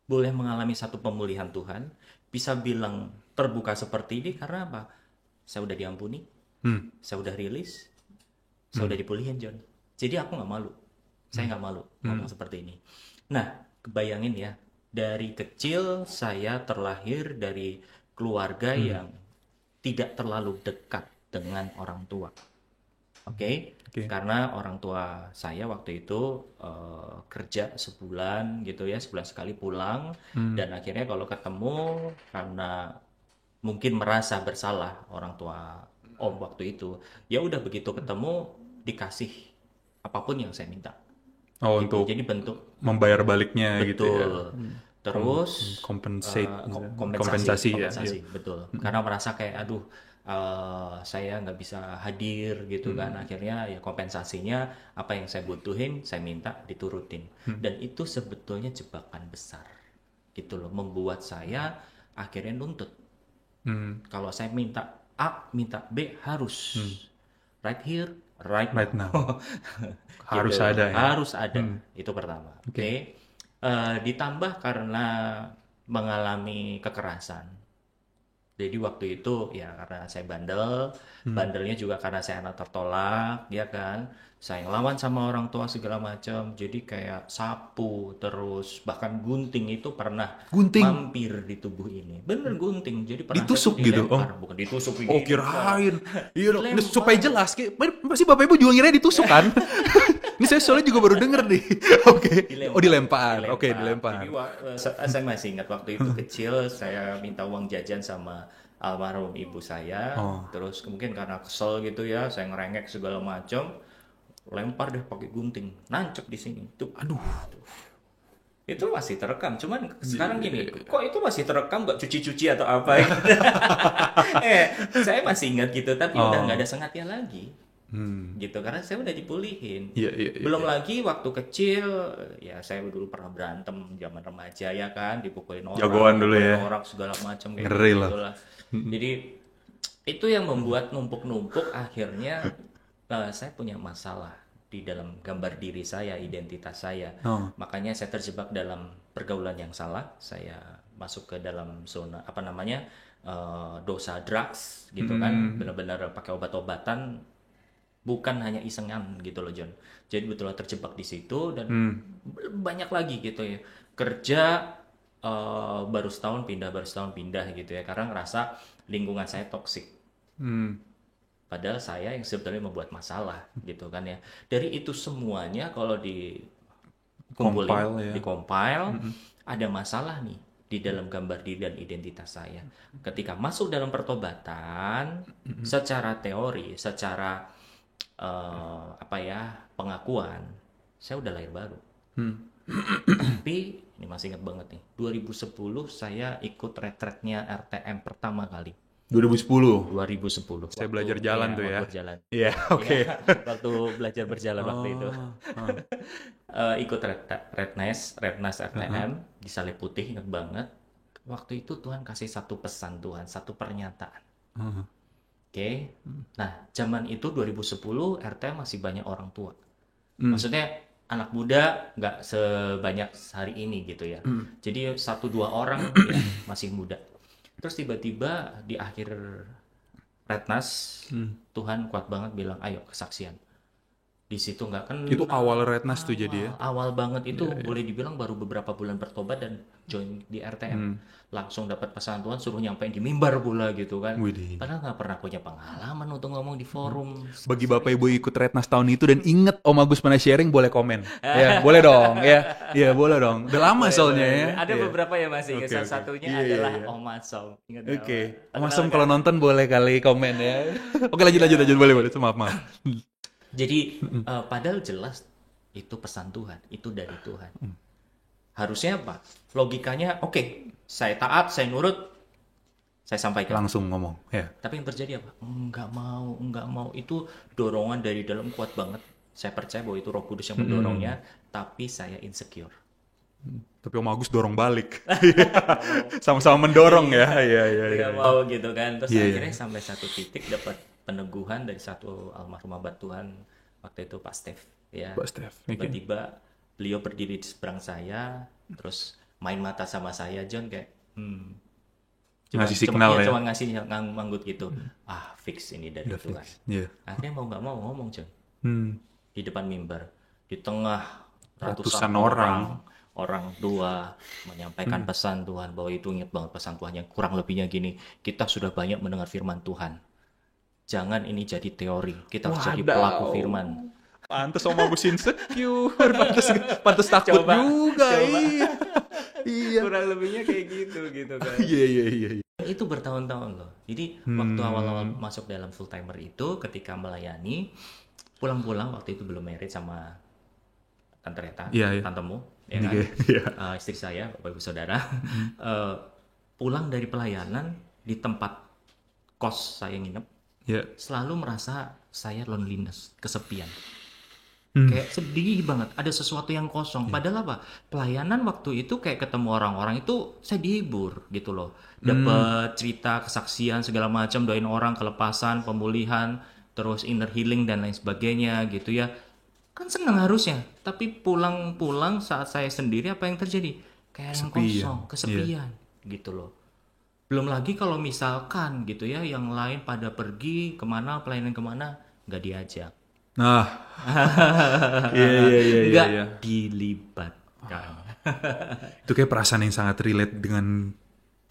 boleh mengalami satu pemulihan Tuhan, bisa bilang terbuka seperti ini karena apa? Saya udah diampuni, saya udah rilis, saya udah dipulihin, John. Jadi aku nggak malu. Saya nggak malu ngomong seperti ini. Nah, kebayangin ya, dari kecil saya terlahir dari keluarga yang tidak terlalu dekat dengan orang tua. Oke? Karena orang tua saya waktu itu kerja sebulan gitu ya, sebulan sekali pulang, dan akhirnya kalau ketemu karena mungkin merasa bersalah orang tua Om waktu itu, ya udah begitu ketemu dikasih apapun yang saya minta. Oh, Gitu. untuk Jadi bentuk membayar baliknya gitu ya. betul. Terus Kompensasi ya. betul. Karena merasa kayak aduh, saya nggak bisa hadir gitu kan, akhirnya ya kompensasinya apa yang saya butuhin saya minta diturutin, dan itu sebetulnya jebakan besar gitu loh, membuat saya akhirnya nuntut. Kalau saya minta A, minta B, harus right here, right now. Harus Gitu. ada ya. Harus ada. Itu pertama. Oke. Ditambah karena mengalami kekerasan. Jadi waktu itu ya karena saya bandelnya juga karena saya anak tertolak, ya kan. Saya ngelawan sama orang tua segala macam. Jadi kayak sapu, terus bahkan gunting itu pernah mampir di tubuh ini. Bener, gunting. Jadi pernah ditusuk saya tuh gitu, dilempar, bukan ditusuk begini. Oh, kirain. Iya dong. Dilempar. Supaya jelas, pasti Bapak Ibu juga ngira ditusuk kan? Ini saya soalnya juga baru denger nih. Oke. Oh, dilempar. Oke, dilempar. Jadi saya masih ingat waktu itu kecil, saya minta uang jajan sama almarhum ibu saya. Terus mungkin karena kesel gitu ya, saya ngerengek segala macam. lempar deh pakai gunting, nancep di sini. Tuh. Aduh. Itu masih terekam, cuman sekarang gini, kok itu masih terekam nggak cuci-cuci atau apa? Saya masih ingat gitu, tapi udah nggak ada sengatnya lagi, gitu karena saya udah dipulihin. Iya. Belum lagi waktu kecil, ya saya dulu pernah berantem zaman remaja ya kan, dipukulin orang, Jagoan dulu pukulin ya. orang segala macam kayak Ngeri lah. gitulah. Jadi itu yang membuat numpuk-numpuk akhirnya saya punya masalah di dalam gambar diri saya, identitas saya. Makanya saya terjebak dalam pergaulan yang salah. Saya masuk ke dalam zona dosa drugs gitu kan. Benar-benar pakai obat-obatan, bukan hanya isengan gitu loh John. Jadi betul terjebak di situ dan banyak lagi gitu ya. Kerja baru setahun pindah gitu ya karena ngerasa lingkungan saya toksik. Padahal saya yang sebetulnya membuat masalah gitu kan ya. Dari itu semuanya kalau dikompil, ada masalah nih di dalam gambar diri dan identitas saya. Ketika masuk dalam pertobatan, secara teori, secara pengakuan, saya udah lahir baru. Tapi ini masih ingat banget nih. 2010 saya ikut retretnya RTM pertama kali. 2010. Saya belajar jalan tuh ya. Berjalan. Iya, oke. Waktu belajar berjalan waktu itu. Ikut Rednas RTM di Saleh Putih, ingat banget. Waktu itu Tuhan kasih satu pesan Tuhan, satu pernyataan. Oke. Nah, zaman itu 2010 RTM masih banyak orang tua. Maksudnya anak muda nggak sebanyak hari ini gitu ya. Jadi 1-2 orang ya, masih muda. Terus tiba-tiba di akhir Rednas Tuhan kuat banget bilang ayo kesaksian. Di situ nggak kan Itu awal Rednas tuh jadi ya. Awal banget itu boleh dibilang baru beberapa bulan bertobat dan join di RTM. Langsung dapat pesan Tuhan suruh nyampein di mimbar pula gitu kan. Widih. Padahal nggak pernah punya pengalaman untuk ngomong di forum. Bagi Bapak Ibu ikut Rednas tahun itu dan inget Om Agus pernah sharing, boleh komen. Ya, boleh dong ya. Iya, boleh dong. Udah lama soalnya ya. Ada beberapa ya masih. Oke, Salah oke. satunya Iya, adalah iya. Om Asom. Ingat Oke. nggak? Om Asem kalau nonton boleh kali komen ya. Oke, lanjut boleh. Maaf. Jadi padahal jelas itu pesan Tuhan, itu dari Tuhan. Harusnya apa? Logikanya oke, saya taat, saya nurut, saya sampaikan. Langsung ngomong ya. Tapi yang terjadi apa? Enggak mau. Itu dorongan dari dalam kuat banget. Saya percaya bahwa itu Roh Kudus yang mendorongnya, tapi saya insecure. Tapi Om Agus dorong balik. Sama-sama mendorong ya. Iya. Enggak mau gitu kan. Terus Iya, akhirnya sampai satu titik dapat peneguhan dari satu almarhum abad Tuhan waktu itu Pak Stef ya. Pak Stef. Oke. Tiba-tiba beliau berdiri di seberang saya, terus main mata sama saya, John kayak Ngasih signal ya. Cuma ngasih manggut gitu. Fix ini dari Udah Tuhan. fix. Iya. Akhirnya mau nggak mau ngomong, John. Di depan mimbar, di tengah Ratusan orang tua menyampaikan pesan Tuhan, bahwa itu ingat banget pesan Tuhan yang kurang lebihnya gini, kita sudah banyak mendengar firman Tuhan. Jangan ini jadi teori, kita harus jadi pelaku firman. Pantes Om Agus insecure. Pantes takut juga. Iya. Kurang lebihnya kayak gitu kan. Iya. Itu bertahun-tahun loh. Jadi waktu awal-awal masuk dalam full timer itu, ketika melayani, pulang-pulang waktu itu belum married sama Tante Reta, tantemu, ya kan? Istri saya, Bapak Ibu Saudara, pulang dari pelayanan di tempat kos saya nginep, selalu merasa saya loneliness, kesepian. Kayak sedih banget, ada sesuatu yang kosong. Padahal apa? Pelayanan waktu itu kayak ketemu orang-orang itu saya dihibur gitu loh. Dapat cerita, kesaksian segala macam, doain orang, kelepasan, pemulihan, terus inner healing dan lain sebagainya gitu ya. Kan senang harusnya. Tapi pulang-pulang saat saya sendiri apa yang terjadi? Kayak yang kosong, kesepian gitu loh. Belum lagi kalau misalkan gitu ya, yang lain pada pergi kemana, pelayanan kemana, nggak diajak. Nah, iya. Nggak dilibatkan. Itu kayak perasaan yang sangat relate dengan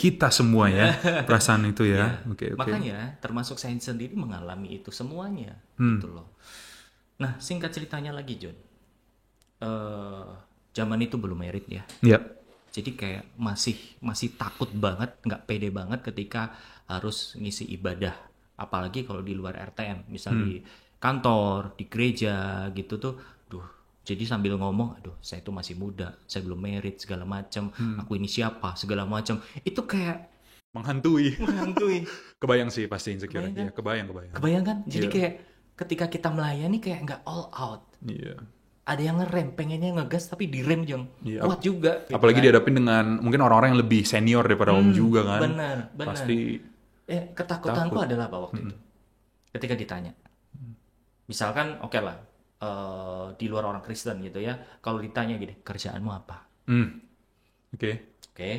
kita semua ya, perasaan itu ya. Oke. Makanya termasuk saya sendiri mengalami itu semuanya, gitu loh. Nah, singkat ceritanya lagi, John. Zaman itu belum married ya. Iya. Jadi kayak masih takut banget, nggak pede banget ketika harus ngisi ibadah. Apalagi kalau di luar RTM, misal di kantor, di gereja gitu tuh, duh. Jadi sambil ngomong, aduh, saya tuh masih muda, saya belum married segala macam, aku ini siapa segala macam. Itu kayak Menghantui. menghantui. Kebayang sih pasti insecure. Kebayang kan? Iya, kebayang. Kebayang kan? Jadi Iya. kayak ketika kita melayani kayak nggak all out. Iya. Ada yang ngerem, pengennya ngegas tapi direm Jong. Iya. Kuat juga. Gitu Apalagi kan. dihadapin dengan mungkin orang-orang yang lebih senior daripada Om juga kan. Benar. Pasti Ketakutanku takut. adalah apa waktu itu? Ketika ditanya. Misalkan oke lah, di luar orang Kristen gitu ya, kalau ditanya gini, kerjaanmu apa? Oke. Oke,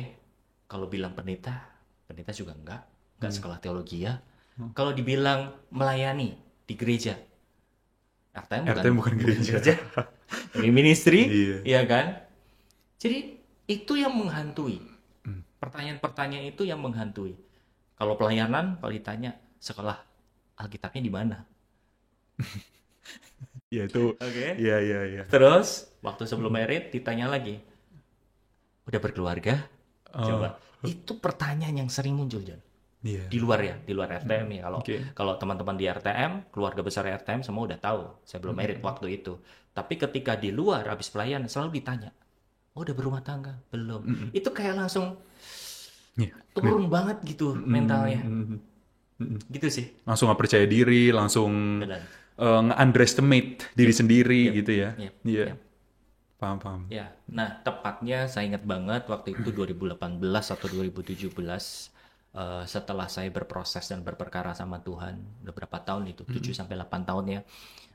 kalau bilang pendeta juga enggak sekolah teologi ya. Kalau dibilang melayani di gereja, RTM bukan gereja. Ini ministry, Iya. iya kan? Jadi itu yang menghantui. Pertanyaan-pertanyaan itu yang menghantui. Kalau pelayanan, kalau ditanya sekolah Alkitabnya di mana? Ya itu. Oke. Iya. Terus waktu sebelum married ditanya lagi, udah berkeluarga? Coba. Itu pertanyaan yang sering muncul, John. Iya. Di luar RTM ya. Oke. Kalau teman-teman di RTM, keluarga besar RTM semua udah tahu saya belum married waktu itu. Tapi ketika di luar habis pelayanan selalu ditanya, "Oh, udah berumah tangga?" Belum. Itu kayak langsung Iya. turun banget gitu mentalnya. Gitu sih. Langsung gak percaya diri, langsung Benar. nge-underestimate diri sendiri gitu ya. Iya. Yep. Paham. Ya, nah tepatnya saya ingat banget waktu itu 2018 atau 2017 setelah saya berproses dan berperkara sama Tuhan, udah berapa tahun itu? 7 sampai 8 tahun ya.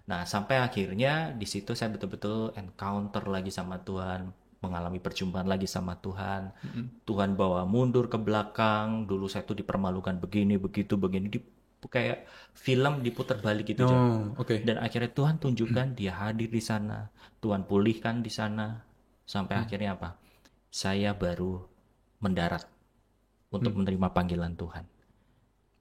Nah, sampai akhirnya di situ saya betul-betul encounter lagi sama Tuhan, mengalami perjumpaan lagi sama Tuhan. Tuhan bawa mundur ke belakang, dulu saya tuh dipermalukan begini, begitu, begini, kayak film diputar balik gitu, John. Oh, oke. Dan akhirnya Tuhan tunjukkan dia hadir di sana, Tuhan pulihkan di sana, sampai akhirnya apa? Saya baru mendarat untuk menerima panggilan Tuhan.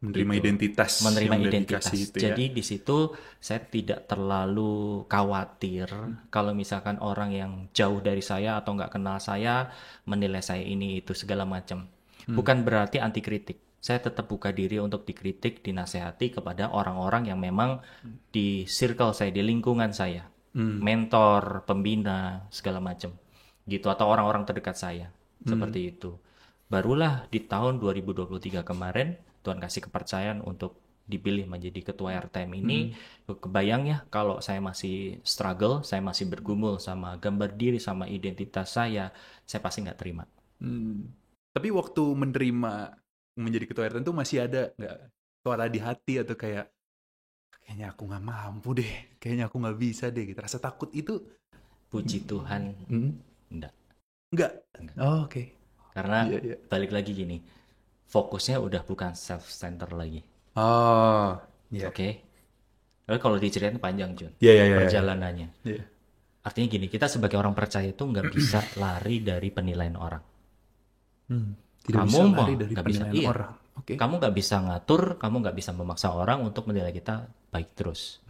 Menerima Gitu. identitas. Menerima yang udah identitas. dikasih itu ya. Jadi di situ saya tidak terlalu khawatir kalau misalkan orang yang jauh dari saya atau nggak kenal saya menilai saya ini itu segala macam. Bukan berarti anti kritik. Saya tetap buka diri untuk dikritik, dinasehati kepada orang-orang yang memang di circle saya, di lingkungan saya. Mentor, pembina, segala macam. Gitu, atau orang-orang terdekat saya. Seperti itu. Barulah di tahun 2023 kemarin, Tuhan kasih kepercayaan untuk dipilih menjadi ketua RTM ini. Kebayang ya, kalau saya masih struggle, saya masih bergumul sama gambar diri, sama identitas saya pasti nggak terima. Tapi waktu menerima menjadi ketua RT itu masih ada nggak suara di hati atau kayaknya aku nggak mampu deh, kayaknya aku nggak bisa deh, gitu. Rasa takut itu Puji Tuhan, enggak. nggak? Oh, oke. Karena Iya. balik lagi gini, fokusnya udah bukan self-center lagi. Oh, iya. Oke? Lalu kalau diceritain panjang, Jun. Iya. Perjalanannya. Iya. Artinya gini, kita sebagai orang percaya itu nggak bisa lari dari penilaian orang. Tidak Kamu bisa mau lari dari nggak bisa, penilaian iya. orang. Oke. Kamu nggak bisa ngatur, kamu nggak bisa memaksa orang untuk menilai kita baik terus.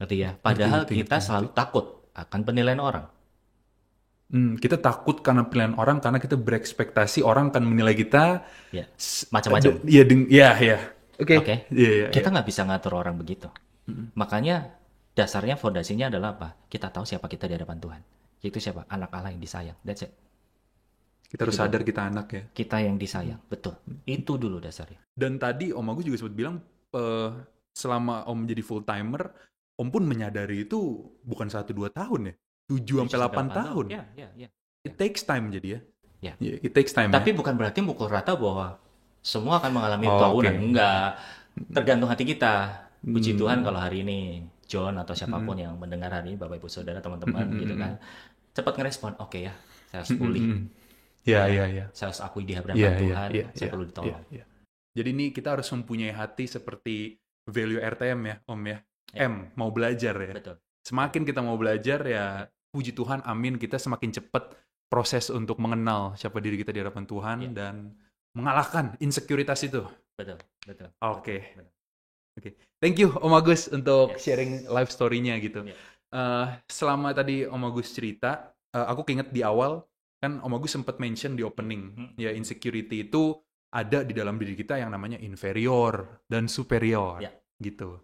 Ngerti ya? Padahal kita selalu takut akan penilaian orang. Kita takut karena penilaian orang, karena kita berekspektasi orang akan menilai kita Ya, macam-macam. Iya. Oke. Oke? Iya. Kita nggak bisa ngatur orang begitu. Makanya dasarnya, fondasinya adalah apa? Kita tahu siapa kita di hadapan Tuhan. Itu siapa? Anak Allah yang disayang. That's it. Kita harus sadar kita anak ya. Kita yang disayang. Betul. Itu dulu dasarnya. Dan tadi Om Agus juga sempat bilang selama Om jadi full timer, Om pun menyadari itu bukan 1-2 tahun ya. 7-8 tahun. Ya. It takes time jadi ya. Ya. Yeah, it takes time. Tapi bukan berarti pukul rata bahwa semua akan mengalami Oh, tahunan. oke. Enggak. Tergantung hati kita. Puji Tuhan kalau hari ini John atau siapapun yang mendengar hari ini, Bapak Ibu Saudara, teman-teman gitu kan, cepat ngerespon, oke ya, saya harus pulih. Iya. Saya harus akui di hadapan Iya, Tuhan, iya, saya iya, perlu ditolong. iya. Jadi ini kita harus mempunyai hati seperti value RTM ya, Om ya. Ya. M, mau belajar ya. Betul. Semakin kita mau belajar ya, puji Tuhan, amin, kita semakin cepat proses untuk mengenal siapa diri kita di hadapan Tuhan Ya. dan mengalahkan insekuritas itu. Betul. Oke. Betul. Thank you Om Agus untuk Yes. sharing life story-nya gitu. Ya. Selama tadi Om Agus cerita, aku keinget di awal, kan Om Agus sempat mention di opening, ya insecurity itu ada di dalam diri kita yang namanya inferior dan superior, Ya. gitu.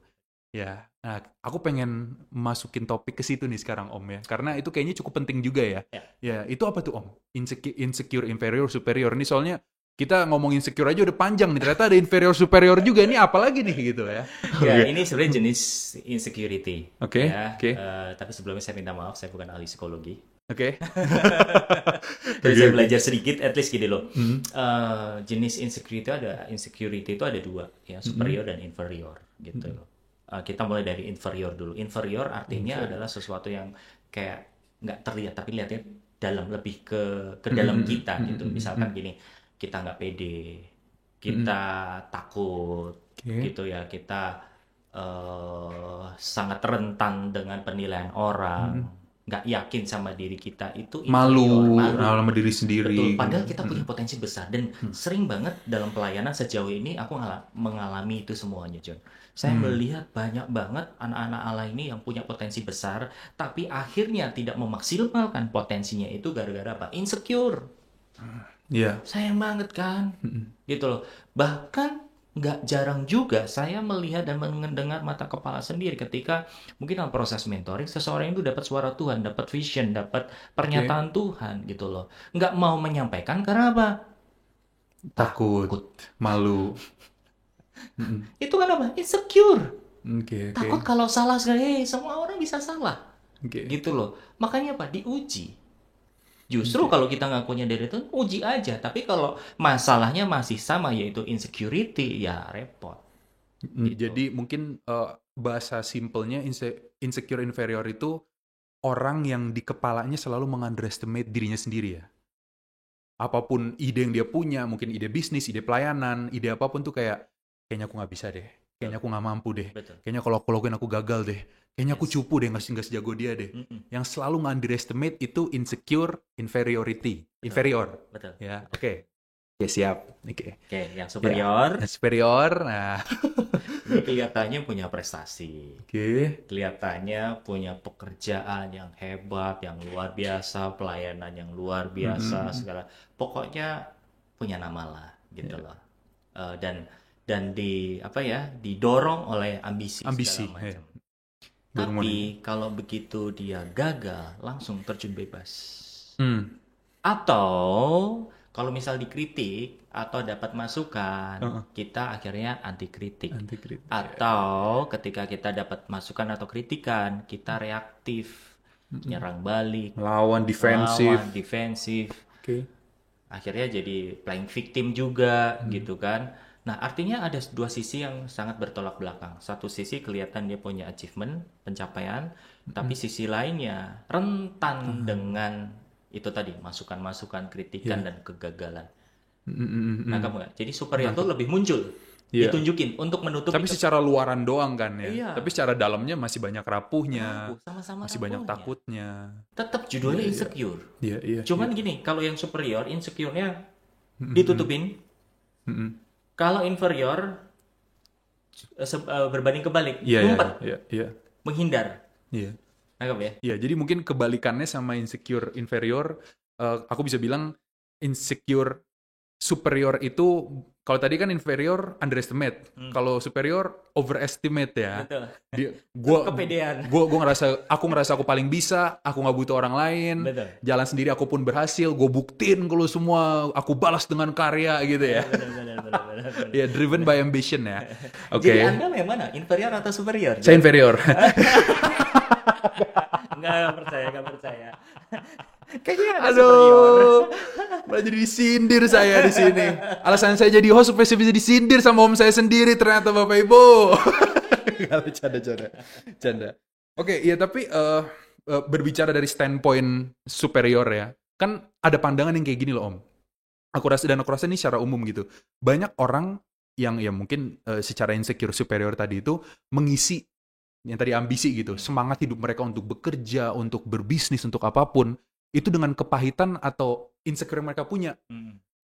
Ya, nah, aku pengen masukin topik ke situ nih sekarang Om ya, karena itu kayaknya cukup penting juga ya. Ya. Ya, itu apa tuh Om? Insecure, inferior, superior. Ini soalnya kita ngomong insecure aja udah panjang nih, ternyata ada inferior, superior juga. Ini apa lagi nih gitu ya? Ya, Oke. ini sebenarnya jenis insecurity. Oke, Ya, oke. tapi sebelumnya saya minta maaf, saya bukan ahli psikologi. Oke. Jadi Oke, saya oke. belajar sedikit, at least gini loh. Hmm, Jenis insecurity itu ada dua, ya, superior dan inferior, gitu loh. Kita mulai dari inferior dulu. Inferior artinya Inferior. adalah sesuatu yang kayak nggak terlihat, tapi lihatnya dalam, lebih ke dalam kita gitu. Misalkan gini, kita nggak pede, kita takut, Oke. gitu ya. Kita sangat rentan dengan penilaian orang, nggak yakin sama diri kita, itu inferior, Malu, malu. sama diri sendiri. Betul, padahal kita punya potensi besar dan sering banget dalam pelayanan sejauh ini aku mengalami itu semuanya, John. Saya melihat banyak banget anak-anak Allah ini yang punya potensi besar, tapi akhirnya tidak memaksimalkan potensinya itu gara-gara apa? Insecure. Iya. Sayang banget kan? Gitu loh. Bahkan nggak jarang juga saya melihat dan mendengar mata kepala sendiri ketika mungkin dalam proses mentoring seseorang itu dapat suara Tuhan, dapat vision, dapat pernyataan Tuhan gitu loh. Nggak mau menyampaikan karena apa? Takut, malu. Itu kan apa? Insecure. Oke, oke. Takut kalau salah sekali, semua orang bisa salah. Oke. Gitu loh. Makanya apa? Diuji. Justru kalau kita ngakunya dari itu, uji aja. Tapi kalau masalahnya masih sama, yaitu insecurity, ya repot. Gitu. Jadi mungkin bahasa simpelnya insecure inferior itu orang yang di kepalanya selalu mengunderestimate dirinya sendiri ya. Apapun ide yang dia punya, mungkin ide bisnis, ide pelayanan, ide apapun tuh kayaknya aku nggak bisa deh. Kayaknya aku nggak mampu deh. Betul. Kayaknya kalau aku lakuin aku gagal deh. Kayaknya aku Yes. cupu deh, nggak sejago dia deh. Yang selalu underestimate itu insecure inferiority. Inferior. Betul. Ya, oke. Oke, siap. Oke. Oke, yang superior, Yang superior, nah. ini kelihatannya punya prestasi. Oke. Kelihatannya punya pekerjaan yang hebat, yang luar biasa, pelayanan yang luar biasa, segala. Pokoknya punya nama lah, gitu loh. Dan didorong oleh ambisi Ambisi, segala macam. ya. Tapi kalau begitu dia gagal, langsung terjun bebas. Hmm. Atau kalau misal dikritik atau dapat masukan, kita akhirnya anti kritik. Anti-kritik. Atau ketika kita dapat masukan atau kritikan, kita reaktif, nyerang balik, Lawan defensif. lawan, defensif. Oke. Akhirnya jadi playing victim juga, gitu kan. Nah, artinya ada dua sisi yang sangat bertolak belakang. Satu sisi kelihatan dia punya achievement, pencapaian, tapi sisi lainnya rentan dengan itu tadi, masukan-masukan, kritikan, dan kegagalan. Nangkap nggak? Jadi superior itu lebih muncul, Iya. ditunjukin untuk menutup Tapi itu. secara luaran doang kan ya. Iya. Tapi secara dalamnya masih banyak rapuhnya. Sama-sama Masih banyak rapuhnya. takutnya. Tetap judulnya insecure. Iya, iya. Cuman gini, kalau yang superior, insecure-nya ditutupin. Kalau inferior, berbanding kebalik, Iya, iya, ngumpet, iya, iya. menghindar. Iya. Nangkap ya? Iya, jadi mungkin kebalikannya sama insecure inferior, aku bisa bilang insecure superior itu, kalau tadi kan inferior underestimate, kalau superior overestimate ya. Betul. Kepedean. Gue ngerasa aku paling bisa, aku nggak butuh orang lain, Betul. jalan sendiri aku pun berhasil, gue buktiin kalau semua aku balas dengan karya gitu ya. Benar. Ya, driven by ambition ya. Oke. Jadi Anda yang mana? Inferior atau superior? Saya inferior. Nggak percaya. Kayaknya ada superior. Aduh, malah jadi disindir saya di sini. Alasan saya jadi host supaya saya bisa disindir sama om saya sendiri ternyata Bapak Ibu. Kalau canda. Oke, ya tapi berbicara dari standpoint superior ya, kan ada pandangan yang kayak gini loh om. Aku rasa ini secara umum gitu. Banyak orang yang ya mungkin secara insecure superior tadi itu mengisi yang tadi ambisi gitu, semangat hidup mereka untuk bekerja, untuk berbisnis, untuk apapun, itu dengan kepahitan atau insecure yang mereka punya.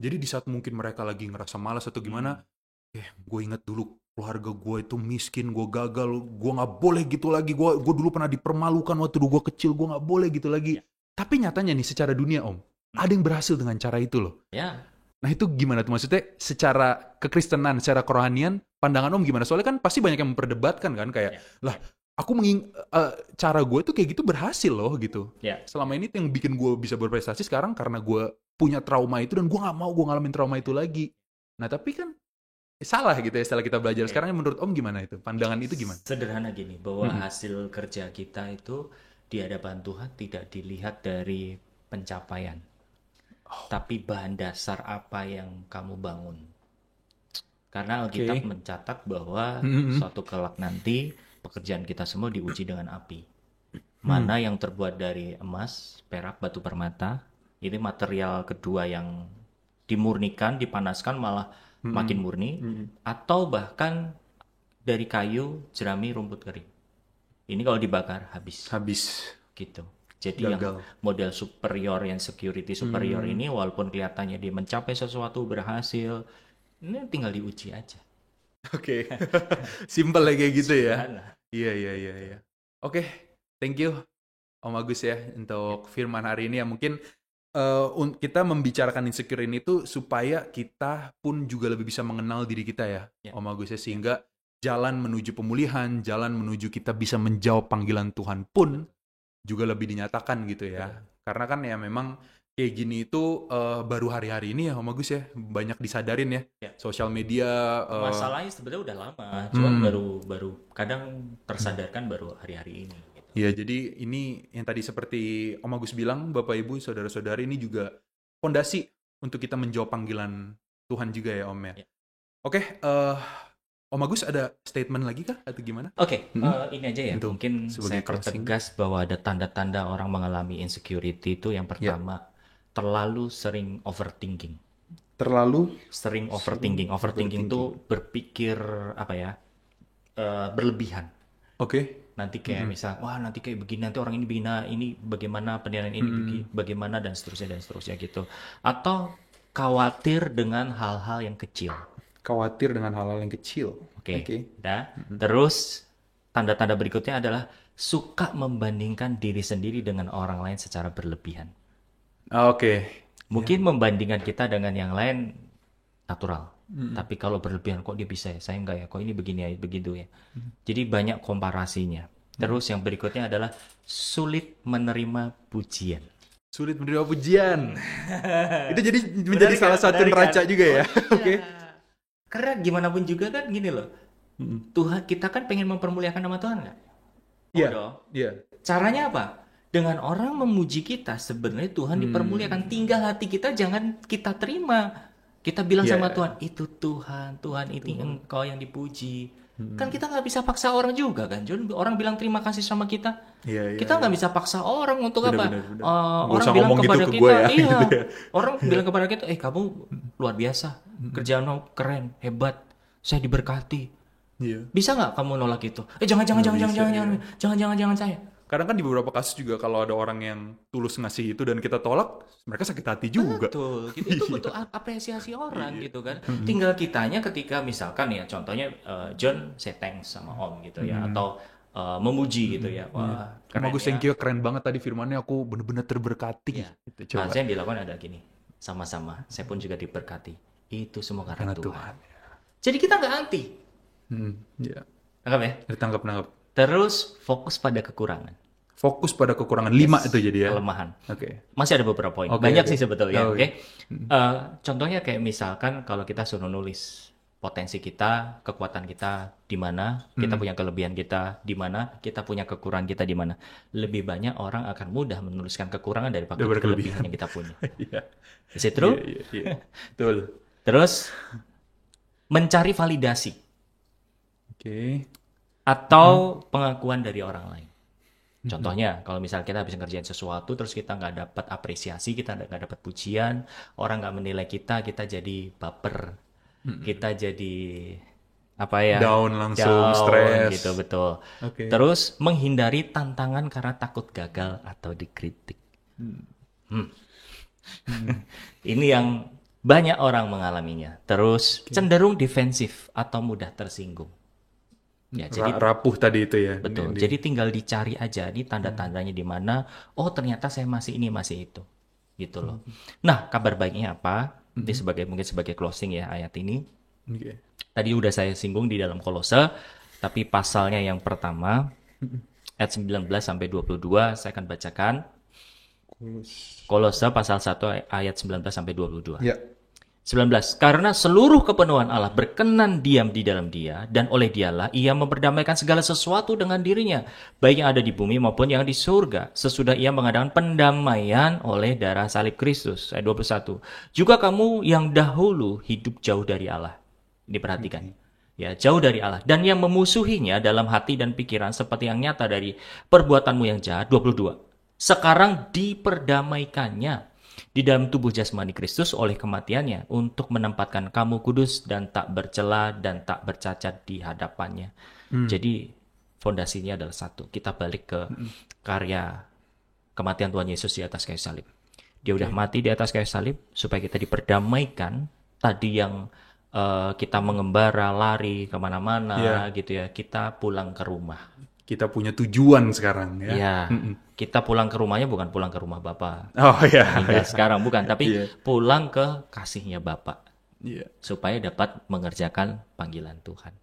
Jadi di saat mungkin mereka lagi ngerasa malas atau gimana, gue inget dulu keluarga gue itu miskin, gue gagal, gue nggak boleh gitu lagi, gue dulu pernah dipermalukan waktu dulu gue kecil, gue nggak boleh gitu lagi. Tapi nyatanya nih secara dunia om, ada yang berhasil dengan cara itu loh. Ya. Nah itu gimana tuh maksudnya secara kekristenan, secara kerohanian pandangan Om gimana? Soalnya kan pasti banyak yang memperdebatkan kan kayak, lah aku cara gue tuh kayak gitu berhasil loh gitu. Selama ini yang bikin gue bisa berprestasi sekarang karena gue punya trauma itu dan gue nggak mau gue ngalamin trauma itu lagi. Nah tapi kan salah gitu ya setelah kita belajar. Sekarang menurut Om gimana itu? Pandangan itu gimana? Sederhana gini, bahwa hasil kerja kita itu di hadapan Tuhan tidak dilihat dari pencapaian, tapi bahan dasar apa yang kamu bangun. Karena Alkitab mencatat bahwa suatu kelak nanti pekerjaan kita semua diuji dengan api. Mana yang terbuat dari emas, perak, batu permata, ini material kedua yang dimurnikan, dipanaskan malah makin murni, atau bahkan dari kayu, jerami, rumput kering. Ini kalau dibakar habis. Gitu. Jadi Gagal. yang model superior, yang security superior ini walaupun kelihatannya dia mencapai sesuatu, berhasil, ini tinggal diuji aja. Oke. Simple kayak gitu ya. Sederhana. Iya. Oke, thank you Om Agus ya untuk firman hari ini ya. Mungkin kita membicarakan insecure ini tuh supaya kita pun juga lebih bisa mengenal diri kita ya, Om Agus ya, sehingga jalan menuju pemulihan, jalan menuju kita bisa menjawab panggilan Tuhan pun juga lebih dinyatakan gitu ya. Karena kan ya memang kayak gini itu baru hari-hari ini ya Om Agus ya, banyak disadarin ya. Sosial media Masalahnya sebenarnya udah lama, cuman baru kadang tersadarkan baru hari-hari ini. Ya, jadi ini yang tadi seperti Om Agus bilang, Bapak Ibu, Saudara-saudari, ini juga fondasi untuk kita menjawab panggilan Tuhan juga ya Om ya. Oke, Om Agus ada statement lagi kah atau gimana? Oke, ini aja ya. Mungkin saya pertegas bahwa ada tanda-tanda orang mengalami insecurity itu yang pertama, terlalu sering overthinking. Sering overthinking. Overthinking itu berpikir berlebihan. Oke. Nanti kayak misal, wah nanti kayak begini, nanti orang ini begini, ini bagaimana penilaian ini bagaimana dan seterusnya gitu. Atau khawatir dengan hal-hal yang kecil. Oke. Terus tanda-tanda berikutnya adalah suka membandingkan diri sendiri dengan orang lain secara berlebihan. Mungkin membandingkan kita dengan yang lain natural. Tapi kalau berlebihan, kok dia bisa ya, saya enggak ya, kok ini begini ya, begitu ya. Jadi banyak komparasinya. Terus yang berikutnya adalah sulit menerima pujian. Itu jadi menjadi salah satu neraca juga ya. Oke. Karena gimana pun juga kan gini loh. Tuhan, kita kan pengen mempermuliakan nama Tuhan nggak? Iya. Caranya apa? Dengan orang memuji kita, sebenarnya Tuhan dipermuliakan. Tinggal hati kita jangan kita terima. Kita bilang sama Tuhan, itu Tuhan itu Engkau yang dipuji. Kan kita nggak bisa paksa orang juga kan, John. Orang bilang terima kasih sama kita, kita nggak bisa paksa orang untuk apa? Orang bilang kepada kita, orang bilang kepada kita, kamu luar biasa, kerjaanmu keren, hebat, saya diberkati. Bisa nggak kamu nolak itu? Jangan saya. Kadang kan di beberapa kasus juga kalau ada orang yang tulus ngasih itu dan kita tolak, mereka sakit hati juga. Betul, gitu. Itu butuh apresiasi orang gitu kan. Tinggal kitanya ketika misalkan ya, contohnya John say thanks sama Om gitu ya, atau memuji gitu ya. Wah, keren Agus, thank you, keren banget tadi firmannya, aku benar-benar terberkati. Gitu, coba. Yang dilakukan ada gini, sama-sama, saya pun juga diberkati. Itu semua karena Tuhan. Jadi kita nggak anti. Tangkap ya? Tangkap. Terus fokus pada kekurangan. 5 itu jadi ya. Kelemahan. Masih ada beberapa poin. Banyak sih sebetulnya. Contohnya kayak misalkan kalau kita suruh nulis potensi kita, kekuatan kita di mana, kita punya kelebihan kita di mana, kita punya kekurangan kita di mana. Lebih banyak orang akan mudah menuliskan kekurangan daripada kelebihan yang kita punya. Is it true? Betul. Terus mencari validasi. Atau pengakuan dari orang lain. Contohnya, kalau misalnya kita habis ngerjain sesuatu, terus kita nggak dapat apresiasi, kita nggak dapat pujian, orang nggak menilai kita jadi baper, kita jadi down, stres gitu, betul. Terus menghindari tantangan karena takut gagal atau dikritik. Ini yang banyak orang mengalaminya. Terus cenderung defensif atau mudah tersinggung. Ya, jadi rapuh tadi itu ya. Betul. Jadi tinggal dicari aja nih tanda-tandanya di mana. Oh, ternyata saya masih ini, masih itu. Gitu loh. Nah, kabar baiknya apa? Mungkin sebagai closing ya ayat ini. Tadi udah saya singgung di dalam Kolose, tapi pasalnya yang pertama, ayat 19 sampai 22, saya akan bacakan. Kolose pasal 1 ayat 19 sampai 22. Ya. 19. Karena seluruh kepenuhan Allah berkenan diam di dalam dia, dan oleh dialah ia memperdamaikan segala sesuatu dengan dirinya, baik yang ada di bumi maupun yang di surga, sesudah ia mengadakan pendamaian oleh darah salib Kristus. Ayat 21. Juga kamu yang dahulu hidup jauh dari Allah. Ini perhatikan. Ya, jauh dari Allah. Dan yang memusuhinya dalam hati dan pikiran seperti yang nyata dari perbuatanmu yang jahat. 22. Sekarang diperdamaikannya di dalam tubuh jasmani Kristus oleh kematiannya untuk menempatkan kamu kudus dan tak bercela dan tak bercacat di hadapannya. Jadi fondasinya adalah satu. Kita balik ke karya kematian Tuhan Yesus di atas kayu salib. Dia udah mati di atas kayu salib supaya kita diperdamaikan. Tadi yang kita mengembara, lari kemana-mana gitu ya. Kita pulang ke rumah. Kita punya tujuan sekarang ya. Ya, kita pulang ke rumahnya bukan pulang ke rumah Bapak. Oh ya. Hingga sekarang bukan, tapi pulang ke kasihnya Bapak. Iya. Supaya dapat mengerjakan panggilan Tuhan.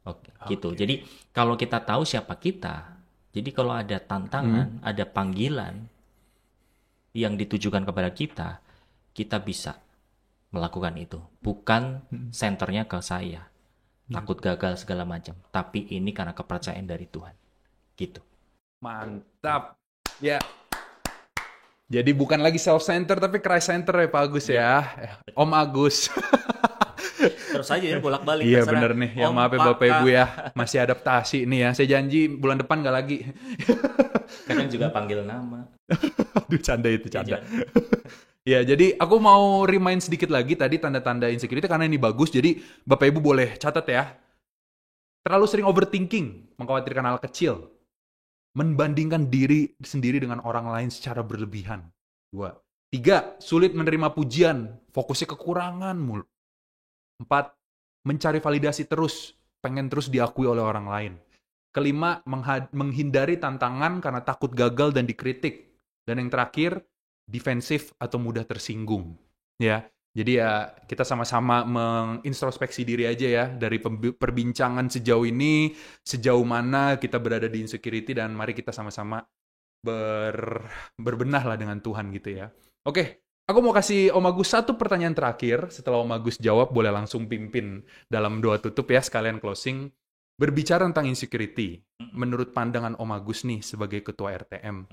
Oke, gitu. Jadi kalau kita tahu siapa kita, jadi kalau ada tantangan, ada panggilan yang ditujukan kepada kita, kita bisa melakukan itu. Bukan senternya ke saya. Takut gagal segala macam. Tapi ini karena kepercayaan dari Tuhan. Gitu. Mantap. Ya. Jadi bukan lagi self-center tapi Christ-center ya Pak Agus ya. Om Agus. Terus aja ya bolak-balik. Iya bener nih. Ya maaf ya Bapak Ibu ya. Masih adaptasi nih ya. Saya janji bulan depan gak lagi. Kadang juga panggil nama. Aduh canda itu canda. Ya, jadi aku mau remind sedikit lagi tadi tanda-tanda insecurity karena ini bagus. Jadi Bapak Ibu boleh catat ya. Terlalu sering overthinking, mengkhawatirkan hal kecil. Membandingkan diri sendiri dengan orang lain secara berlebihan. 2. 3. Sulit menerima pujian, fokusnya kekurangan mulu. 4. Mencari validasi terus, pengen terus diakui oleh orang lain. 5. Menghindari tantangan karena takut gagal dan dikritik. Dan yang terakhir, defensif atau mudah tersinggung, ya. Jadi ya kita sama-sama mengintrospeksi diri aja ya dari perbincangan sejauh ini, sejauh mana kita berada di insecurity dan mari kita sama-sama berbenah lah dengan Tuhan gitu ya. Oke, aku mau kasih Om Agus satu pertanyaan terakhir. Setelah Om Agus jawab, boleh langsung pimpin dalam doa tutup ya sekalian closing. Berbicara tentang insecurity, menurut pandangan Om Agus nih sebagai ketua RTM.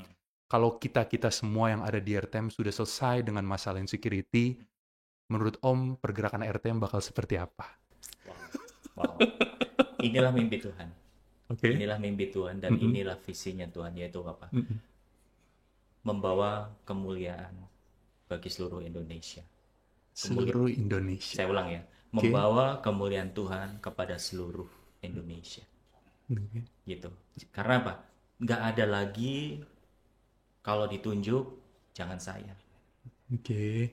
Kalau kita semua yang ada di RTM sudah selesai dengan masalah insecurity, menurut Om, pergerakan RTM bakal seperti apa? Wow. Inilah mimpi Tuhan. Okay. Inilah mimpi Tuhan dan inilah visinya Tuhan, yaitu apa? Membawa kemuliaan bagi seluruh Indonesia. Seluruh Indonesia. Saya ulang ya. Membawa kemuliaan Tuhan kepada seluruh Indonesia. Gitu. Karena apa? Nggak ada lagi kalau ditunjuk, jangan saya. Oke.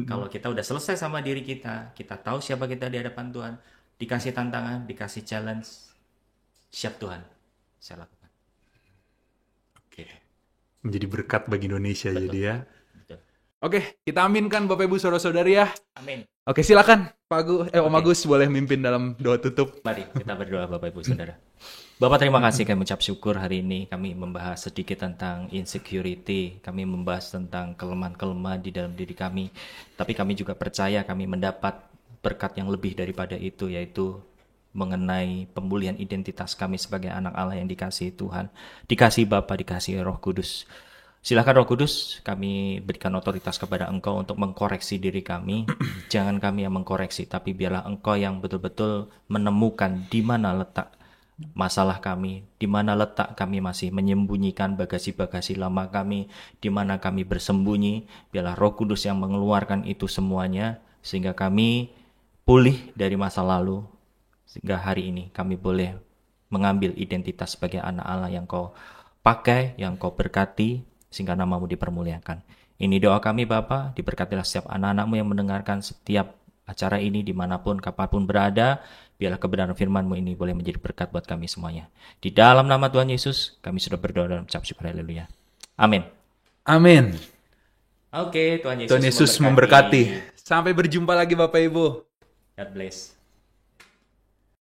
Kalau kita udah selesai sama diri kita tahu siapa kita di hadapan Tuhan, dikasih tantangan, dikasih challenge, siap Tuhan, saya lakukan. Gitu. Menjadi berkat bagi Indonesia. Betul. Jadi ya. Betul. Oke, kita aminkan Bapak Ibu saudara-saudari ya. Amin. Oke, silakan Pak Agus, Om Agus boleh mimpin dalam doa tutup. Mari kita berdoa Bapak Ibu saudara. Bapak terima kasih, kami mengucap syukur hari ini kami membahas sedikit tentang insecurity, kami membahas tentang kelemahan-kelemahan di dalam diri kami, tapi kami juga percaya kami mendapat berkat yang lebih daripada itu, yaitu mengenai pemulihan identitas kami sebagai anak Allah yang dikasihi Tuhan, dikasihi Bapa, dikasihi Roh Kudus. Silakan Roh Kudus, kami berikan otoritas kepada Engkau untuk mengkoreksi diri kami. Jangan kami yang mengkoreksi, tapi biarlah Engkau yang betul-betul menemukan di mana letak masalah kami, di mana letak kami masih menyembunyikan bagasi-bagasi lama kami, di mana kami bersembunyi. Biarlah Roh Kudus yang mengeluarkan itu semuanya, sehingga kami pulih dari masa lalu, sehingga hari ini kami boleh mengambil identitas sebagai anak Allah yang Kau pakai, yang Kau berkati, sehingga nama-Mu dipermuliakan. Ini doa kami Bapa, diberkatilah setiap anak-anak-Mu yang mendengarkan setiap acara ini dimanapun, kapanpun berada. Biarlah kebenaran firman-Mu ini boleh menjadi berkat buat kami semuanya. Di dalam nama Tuhan Yesus, kami sudah berdoa dan ucap syukur. Haleluya. Amin. Amin. Oke, Tuhan Yesus memberkati. Sampai berjumpa lagi Bapak Ibu. God bless.